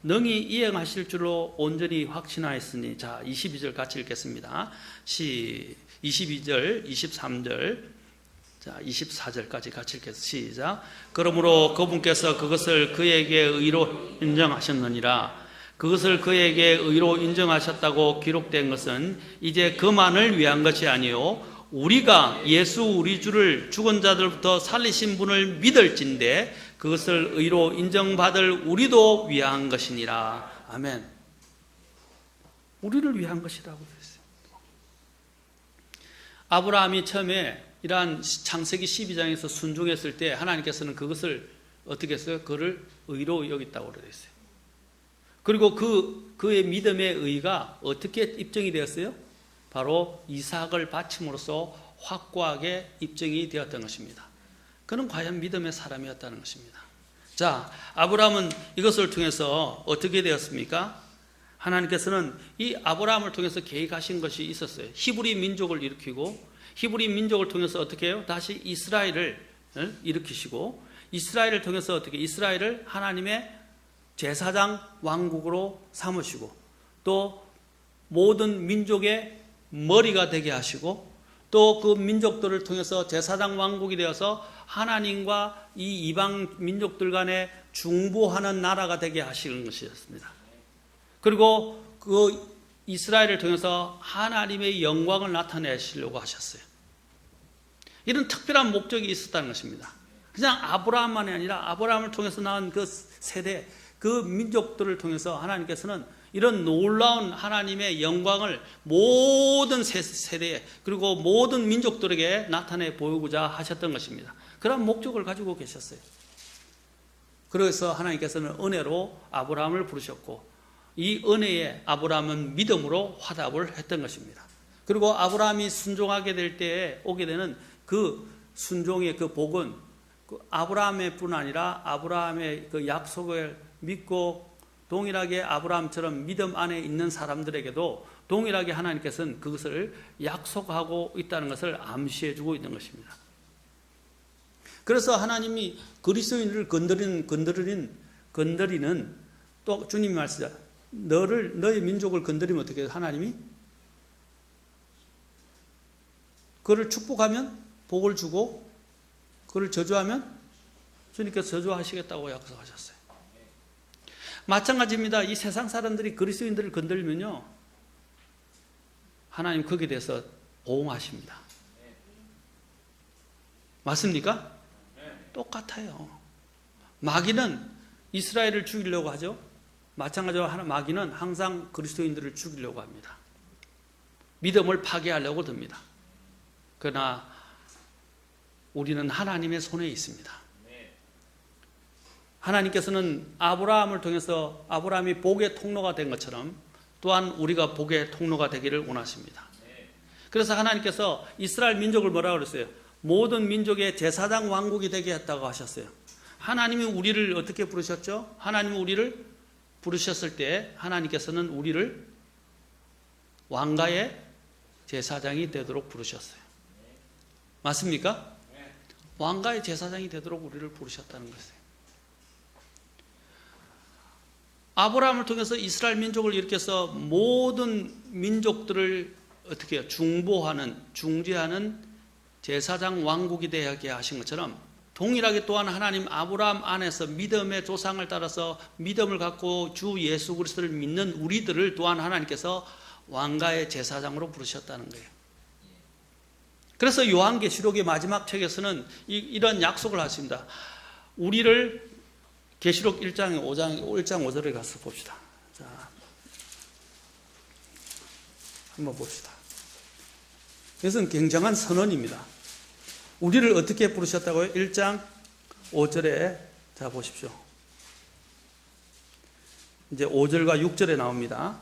능히 이행하실 줄로 온전히 확신하였으니. 자, 22절 같이 읽겠습니다. 22절, 23절, 자, 24절까지 같이 읽겠습니다. 시작. 그러므로 그분께서 그것을 그에게 의로 인정하셨느니라. 그것을 그에게 의로 인정하셨다고 기록된 것은 이제 그만을 위한 것이 아니요 우리가 예수 우리 주를 죽은 자들부터 살리신 분을 믿을진대 그것을 의로 인정받을 우리도 위한 것이니라. 아멘. 우리를 위한 것이라고 그랬어요. 아브라함이 처음에 이러한 창세기 12장에서 순종했을 때 하나님께서는 그것을 어떻게 했어요? 그를 의로 여겼다고 그랬어요. 그리고 그의 믿음의 의가 어떻게 입증이 되었어요? 바로 이삭을 바침으로써 확고하게 입증이 되었던 것입니다. 그는 과연 믿음의 사람이었다는 것입니다. 자, 아브라함은 이것을 통해서 어떻게 되었습니까? 하나님께서는 이 아브라함을 통해서 계획하신 것이 있었어요. 히브리 민족을 일으키고 히브리 민족을 통해서 어떻게 해요? 다시 이스라엘을 일으키시고 이스라엘을 통해서 어떻게 이스라엘을 하나님의 제사장 왕국으로 삼으시고 또 모든 민족의 머리가 되게 하시고 또 그 민족들을 통해서 제사장 왕국이 되어서 하나님과 이 이방 민족들 간에 중보하는 나라가 되게 하시는 것이었습니다. 그리고 그 이스라엘을 통해서 하나님의 영광을 나타내시려고 하셨어요. 이런 특별한 목적이 있었다는 것입니다. 그냥 아브라함만이 아니라 아브라함을 통해서 나온 그 세대, 그 민족들을 통해서 하나님께서는 이런 놀라운 하나님의 영광을 모든 세대에 그리고 모든 민족들에게 나타내 보이고자 하셨던 것입니다. 그런 목적을 가지고 계셨어요. 그래서 하나님께서는 은혜로 아브라함을 부르셨고 이 은혜에 아브라함은 믿음으로 화답을 했던 것입니다. 그리고 아브라함이 순종하게 될 때에 오게 되는 그 순종의 그 복은 그 아브라함의 뿐 아니라 아브라함의 그 약속을 믿고 동일하게 아브라함처럼 믿음 안에 있는 사람들에게도 동일하게 하나님께서는 그것을 약속하고 있다는 것을 암시해 주고 있는 것입니다. 그래서 하나님이 그리스도인을 건드리는 또 주님이 말씀하시죠. 너의 민족을 건드리면 어떻게 해요? 하나님이 그를 축복하면 복을 주고 그를 저주하면 주님께서 저주하시겠다고 약속하셨어요. 마찬가지입니다. 이 세상 사람들이 그리스도인들을 건들면요, 하나님 거기에 대해서 보응하십니다. 맞습니까? 똑같아요. 마귀는 이스라엘을 죽이려고 하죠. 마찬가지로 마귀는 항상 그리스도인들을 죽이려고 합니다. 믿음을 파괴하려고 듭니다. 그러나 우리는 하나님의 손에 있습니다. 하나님께서는 아브라함을 통해서 아브라함이 복의 통로가 된 것처럼 또한 우리가 복의 통로가 되기를 원하십니다. 그래서 하나님께서 이스라엘 민족을 뭐라고 그랬어요? 모든 민족의 제사장 왕국이 되게 했다고 하셨어요. 하나님이 우리를 어떻게 부르셨죠? 하나님이 우리를 부르셨을 때 하나님께서는 우리를 왕가의 제사장이 되도록 부르셨어요. 맞습니까? 왕가의 제사장이 되도록 우리를 부르셨다는 것이에요. 아브라함을 통해서 이스라엘 민족을 일으켜서 모든 민족들을 어떻게 해요? 중지하는 제사장 왕국이 되게 하신 것처럼 동일하게 또한 하나님 아브라함 안에서 믿음의 조상을 따라서 믿음을 갖고 주 예수 그리스도를 믿는 우리들을 또한 하나님께서 왕가의 제사장으로 부르셨다는 거예요. 그래서 요한계시록의 마지막 책에서는 이런 약속을 하십니다. 우리를 계시록 1장 5절에 가서 봅시다. 자, 한번 봅시다. 이것은 굉장한 선언입니다. 우리를 어떻게 부르셨다고요? 1장 5절에 자 보십시오. 이제 5절과 6절에 나옵니다.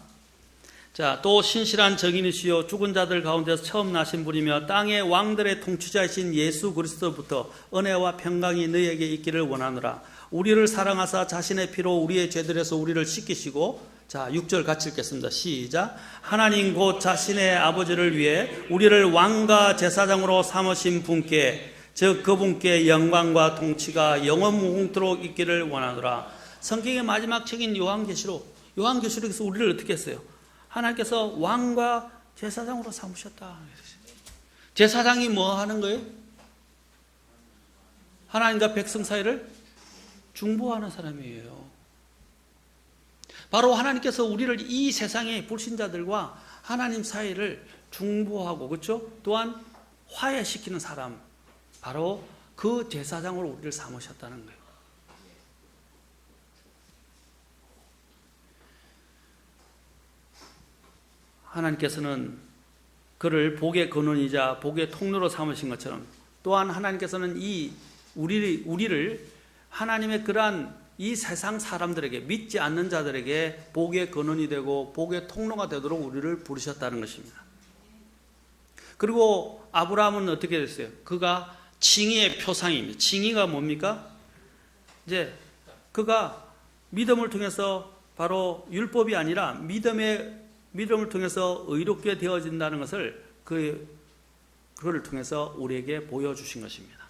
자, 또 신실한 정인이시요 죽은 자들 가운데서 처음 나신 분이며 땅의 왕들의 통치자이신 예수 그리스도부터 은혜와 평강이 너희에게 있기를 원하노라. 우리를 사랑하사 자신의 피로 우리의 죄들에서 우리를 씻기시고, 자 6절 같이 읽겠습니다. 시작. 하나님 곧 자신의 아버지를 위해 우리를 왕과 제사장으로 삼으신 분께, 즉 그분께 영광과 통치가 영원무궁토록 있기를 원하노라. 성경의 마지막 책인 요한계시록에서 우리를 어떻게 했어요? 하나님께서 왕과 제사장으로 삼으셨다. 제사장이 뭐 하는 거예요? 하나님과 백성 사이를 중보하는 사람이에요. 바로 하나님께서 우리를 이 세상의 불신자들과 하나님 사이를 중보하고, 그렇죠? 또한 화해시키는 사람, 바로 그 제사장으로 우리를 삼으셨다는 거예요. 하나님께서는 그를 복의 근원이자 복의 통로로 삼으신 것처럼 또한 하나님께서는 우리를 하나님의 그러한 이 세상 사람들에게, 믿지 않는 자들에게 복의 근원이 되고 복의 통로가 되도록 우리를 부르셨다는 것입니다. 그리고 아브라함은 어떻게 됐어요? 그가 칭의의 표상입니다. 칭의가 뭡니까? 이제 그가 믿음을 통해서 바로 율법이 아니라 믿음을 통해서 의롭게 되어진다는 것을 그를 통해서 우리에게 보여주신 것입니다.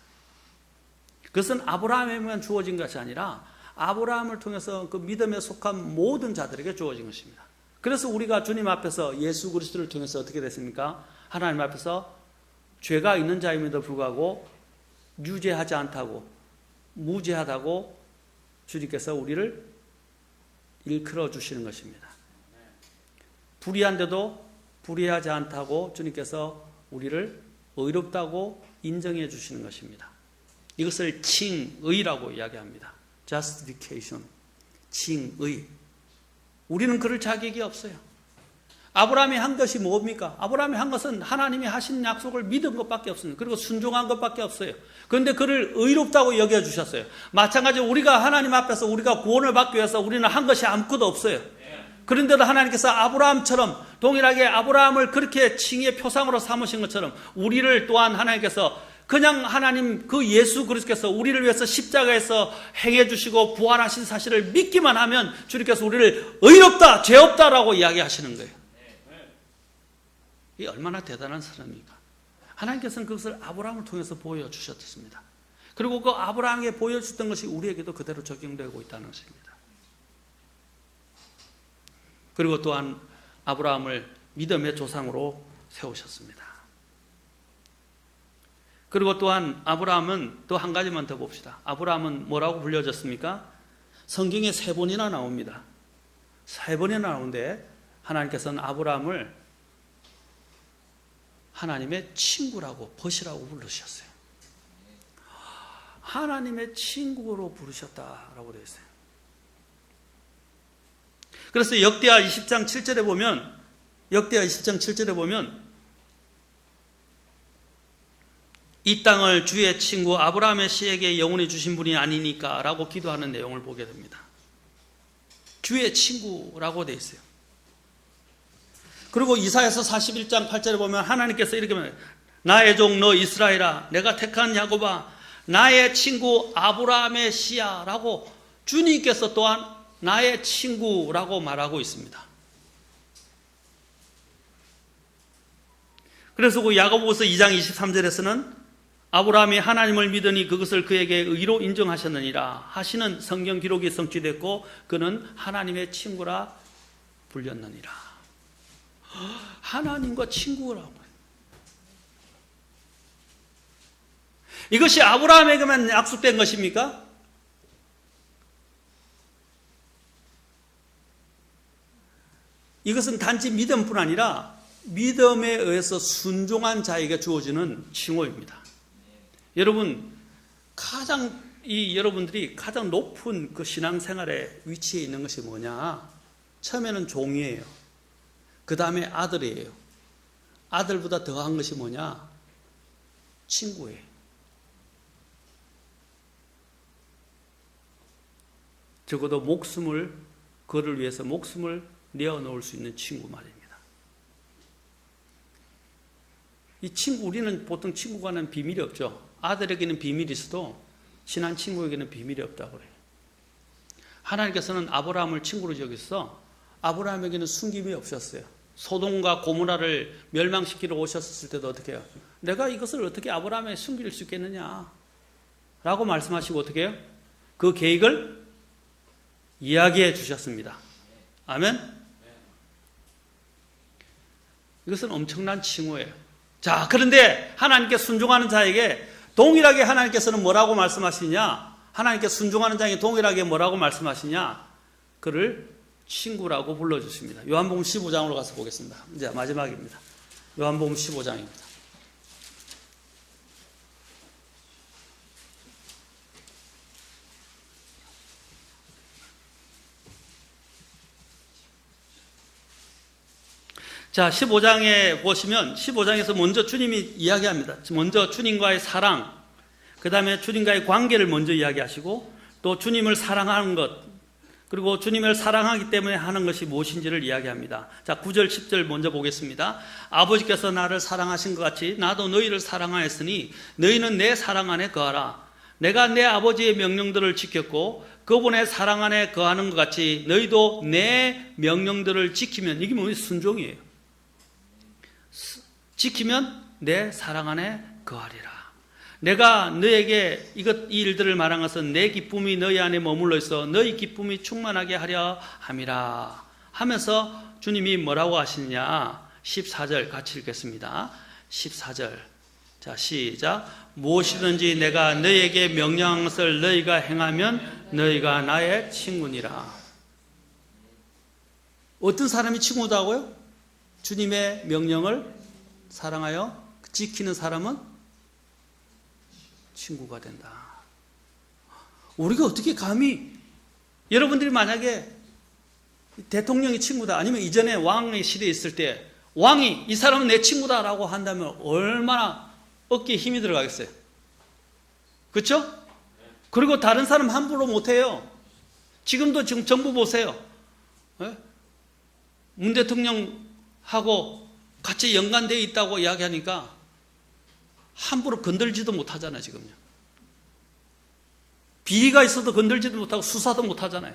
그것은 아브라함에게만 주어진 것이 아니라 아브라함을 통해서 그 믿음에 속한 모든 자들에게 주어진 것입니다. 그래서 우리가 주님 앞에서 예수 그리스도를 통해서 어떻게 됐습니까? 하나님 앞에서 죄가 있는 자임에도 불구하고 유죄하지 않다고, 무죄하다고 주님께서 우리를 일컬어 주시는 것입니다. 불의한데도 불의하지 않다고 주님께서 우리를 의롭다고 인정해 주시는 것입니다. 이것을 칭의라고 이야기합니다. Justification, 칭의. 우리는 그럴 자격이 없어요. 아브라함이 한 것이 뭡니까? 아브라함이 한 것은 하나님이 하신 약속을 믿은 것밖에 없습니다. 그리고 순종한 것밖에 없어요. 그런데 그를 의롭다고 여겨주셨어요. 마찬가지로 우리가 하나님 앞에서 우리가 구원을 받기 위해서 우리는 한 것이 아무것도 없어요. 그런데도 하나님께서 아브라함처럼 동일하게 아브라함을 그렇게 칭의의 표상으로 삼으신 것처럼 우리를 또한 하나님께서 그냥 하나님 그 예수 그리스도께서 우리를 위해서 십자가에서 행해 주시고 부활하신 사실을 믿기만 하면 주님께서 우리를 의롭다, 죄 없다라고 이야기하시는 거예요. 이게 얼마나 대단한 사람입니까? 하나님께서는 그것을 아브라함을 통해서 보여주셨습니다. 그리고 그 아브라함에게 보여줬던 것이 우리에게도 그대로 적용되고 있다는 것입니다. 그리고 또한 아브라함을 믿음의 조상으로 세우셨습니다. 그리고 또한 아브라함은 또 한 가지만 더 봅시다. 아브라함은 뭐라고 불려졌습니까? 성경에 3번이나 나옵니다. 3번이나 나오는데 하나님께서는 아브라함을 하나님의 친구라고, 벗이라고 부르셨어요. 하나님의 친구로 부르셨다라고 되어 있어요. 그래서 역대하 20장 7절에 보면, 이 땅을 주의 친구 아브라함의 씨에게 영원히 주신 분이 아니니까 라고 기도하는 내용을 보게 됩니다. 주의 친구라고 되어 있어요. 그리고 이사야서 41장 8절에 보면 하나님께서 이렇게 말해요. 나의 종 너 이스라엘아, 내가 택한 야곱아, 나의 친구 아브라함의 씨야 라고 주님께서 또한 나의 친구라고 말하고 있습니다. 그래서 그 야고보서 2장 23절에서는 아브라함이 하나님을 믿으니 그것을 그에게 의로 인정하셨느니라 하시는 성경 기록이 성취됐고 그는 하나님의 친구라 불렸느니라. 하나님과 친구라고. 이것이 아브라함에게만 약속된 것입니까? 이것은 단지 믿음뿐 아니라 믿음에 의해서 순종한 자에게 주어지는 칭호입니다. 여러분, 여러분들이 가장 높은 그 신앙생활의 위치에 있는 것이 뭐냐? 처음에는 종이에요. 그 다음에 아들이에요. 아들보다 더한 것이 뭐냐? 친구예요. 적어도 그를 위해서 목숨을 내어놓을 수 있는 친구 말입니다. 이 친구, 우리는 보통 친구 간에는 비밀이 없죠. 아들에게는 비밀이 있어도 친한 친구에게는 비밀이 없다고 그래요. 하나님께서는 아브라함을 친구로 여기서 아브라함에게는 숨김이 없었어요. 소돔과 고모라를 멸망시키러 오셨을 때도 어떻게 해요? 내가 이것을 어떻게 아브라함에 숨길 수 있겠느냐 라고 말씀하시고 어떻게 해요? 그 계획을 이야기해 주셨습니다. 아멘? 이것은 엄청난 칭호예요. 자, 그런데 하나님께 순종하는 자에게 동일하게 하나님께서는 뭐라고 말씀하시냐? 하나님께 순종하는 자에게 동일하게 뭐라고 말씀하시냐? 그를 친구라고 불러주십니다. 요한복음 15장으로 가서 보겠습니다. 이제 마지막입니다. 요한복음 15장입니다. 자, 15장에 보시면 15장에서 먼저 주님이 이야기합니다. 먼저 주님과의 사랑, 그 다음에 주님과의 관계를 먼저 이야기하시고 또 주님을 사랑하는 것, 그리고 주님을 사랑하기 때문에 하는 것이 무엇인지를 이야기합니다. 자, 9절 10절 먼저 보겠습니다. 아버지께서 나를 사랑하신 것 같이 나도 너희를 사랑하였으니 너희는 내 사랑 안에 거하라. 내가 내 아버지의 명령들을 지켰고 그분의 사랑 안에 거하는 것 같이 너희도 내 명령들을 지키면, 이게 뭐예요? 순종이에요. 지키면 내 사랑 안에 거하리라. 내가 너에게 이 일들을 말한 것은 내 기쁨이 너희 안에 머물러 있어 너희 기쁨이 충만하게 하려 함이라 하면서 주님이 뭐라고 하시느냐? 14절 같이 읽겠습니다. 14절. 자, 시작. 무엇이든지 내가 너희에게 명령한 것을 너희가 행하면 너희가 나의 친구니라. 어떤 사람이 친구다고요? 주님의 명령을 사랑하여 지키는 사람은 친구가 된다. 우리가 어떻게 감히, 여러분들이 만약에 대통령이 친구다, 아니면 이전에 왕의 시대에 있을 때 왕이 이 사람은 내 친구다라고 한다면 얼마나 어깨에 힘이 들어가겠어요? 그렇죠? 그리고 다른 사람 함부로 못해요. 지금 정부 보세요. 문 대통령하고 같이 연관되어 있다고 이야기하니까 함부로 건들지도 못하잖아요, 지금요. 비리가 있어도 건들지도 못하고 수사도 못하잖아요.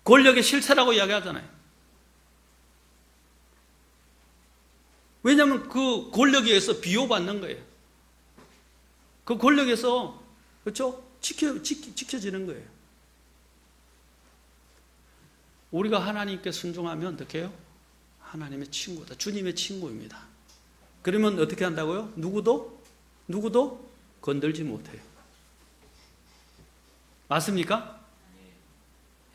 권력의 실체라고 이야기하잖아요. 왜냐하면 그 권력에 의해서 비호받는 거예요. 그 권력에서 그렇죠? 지켜지는 거예요. 우리가 하나님께 순종하면 어떻게 해요? 하나님의 친구다. 주님의 친구입니다. 그러면 어떻게 한다고요? 누구도 건들지 못해요. 맞습니까?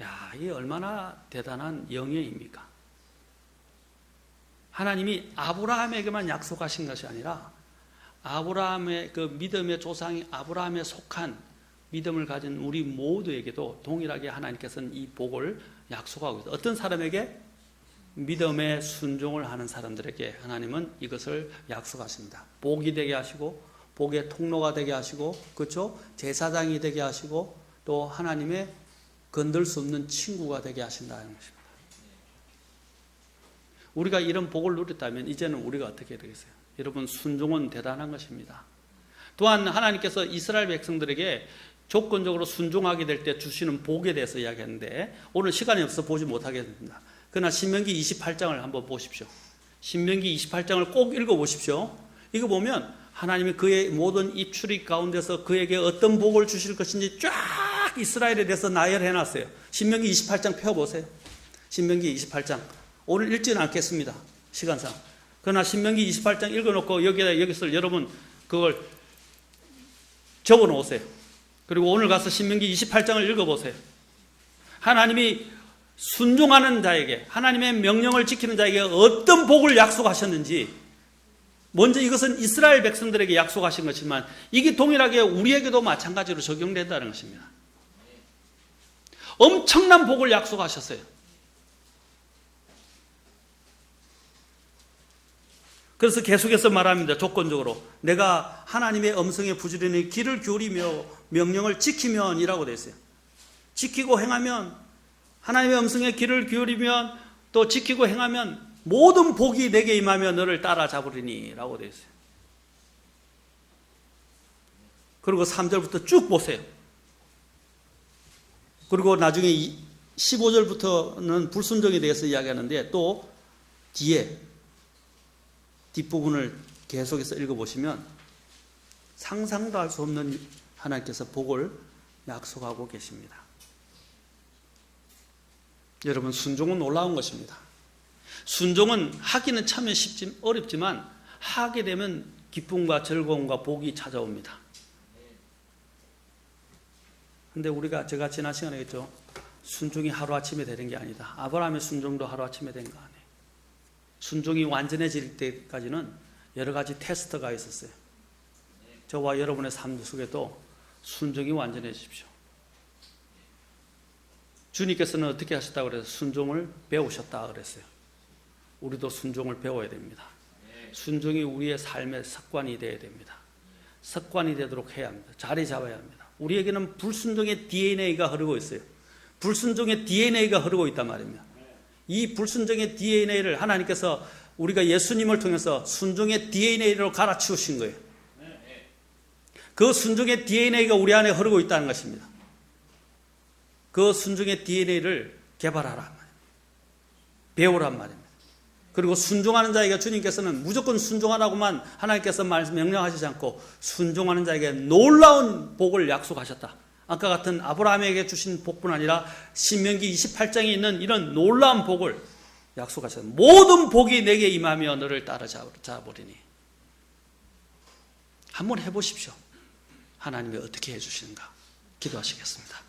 야, 이게 얼마나 대단한 영예입니까? 하나님이 아브라함에게만 약속하신 것이 아니라 아브라함의 그 믿음의 조상이 아브라함에 속한 믿음을 가진 우리 모두에게도 동일하게 하나님께서는 이 복을 약속하고 있어요. 어떤 사람에게? 믿음의 순종을 하는 사람들에게 하나님은 이것을 약속하십니다. 복이 되게 하시고 복의 통로가 되게 하시고 그렇죠? 제사장이 되게 하시고 또 하나님의 건들 수 없는 친구가 되게 하신다는 것입니다. 우리가 이런 복을 누렸다면 이제는 우리가 어떻게 되겠어요? 여러분, 순종은 대단한 것입니다. 또한 하나님께서 이스라엘 백성들에게 조건적으로 순종하게 될 때 주시는 복에 대해서 이야기하는데 오늘 시간이 없어서 보지 못하겠습니다. 그러나 신명기 28장을 한번 보십시오. 신명기 28장을 꼭 읽어보십시오. 이거 보면 하나님이 그의 모든 입출입 가운데서 그에게 어떤 복을 주실 것인지 쫙 이스라엘에 대해서 나열해놨어요. 신명기 28장 펴보세요. 신명기 28장. 오늘 읽지는 않겠습니다. 시간상. 그러나 신명기 28장 읽어놓고 여기서 여러분 그걸 적어 놓으세요. 그리고 오늘 가서 신명기 28장을 읽어보세요. 하나님이 순종하는 자에게, 하나님의 명령을 지키는 자에게 어떤 복을 약속하셨는지, 먼저 이것은 이스라엘 백성들에게 약속하신 것이지만 이게 동일하게 우리에게도 마찬가지로 적용된다는 것입니다. 엄청난 복을 약속하셨어요. 그래서 계속해서 말합니다. 조건적으로 내가 하나님의 음성에 부지런히 귀를 기울이며 명령을 지키면 이라고 되어 있어요. 지키고 행하면, 하나님의 음성에 귀를 기울이면 또 지키고 행하면 모든 복이 내게 임하며 너를 따라잡으리니 라고 되어 있어요. 그리고 3절부터 쭉 보세요. 그리고 나중에 15절부터는 불순종에 대해서 이야기하는데 또 뒷부분을 계속해서 읽어보시면 상상도 할 수 없는 하나님께서 복을 약속하고 계십니다. 여러분, 순종은 놀라운 것입니다. 순종은 하기는 참 어렵지만 하게 되면 기쁨과 즐거움과 복이 찾아옵니다. 근데 제가 지난 시간에 했죠. 순종이 하루아침에 되는 게 아니다. 아브라함의 순종도 하루아침에 된 거 아니에요. 순종이 완전해질 때까지는 여러 가지 테스트가 있었어요. 저와 여러분의 삶 속에도 순종이 완전해지십시오. 주님께서는 어떻게 하셨다고 그래서 순종을 배우셨다 그랬어요. 우리도 순종을 배워야 됩니다. 순종이 우리의 삶의 습관이 되어야 됩니다. 습관이 되도록 해야 합니다. 자리 잡아야 합니다. 우리에게는 불순종의 DNA가 흐르고 있어요. 불순종의 DNA가 흐르고 있단 말입니다. 이 불순종의 DNA를 하나님께서 우리가 예수님을 통해서 순종의 DNA로 갈아치우신 거예요. 그 순종의 DNA가 우리 안에 흐르고 있다는 것입니다. 그 순종의 DNA를 개발하란 말입니다. 배우란 말입니다. 그리고 순종하는 자에게 주님께서는 무조건 순종하라고만 하나님께서 명령하시지 않고 순종하는 자에게 놀라운 복을 약속하셨다. 아까 같은 아브라함에게 주신 복뿐 아니라 신명기 28장에 있는 이런 놀라운 복을 약속하셨다. 모든 복이 내게 임하며 너를 따라잡으리니. 한번 해보십시오. 하나님이 어떻게 해주시는가 기도하시겠습니다.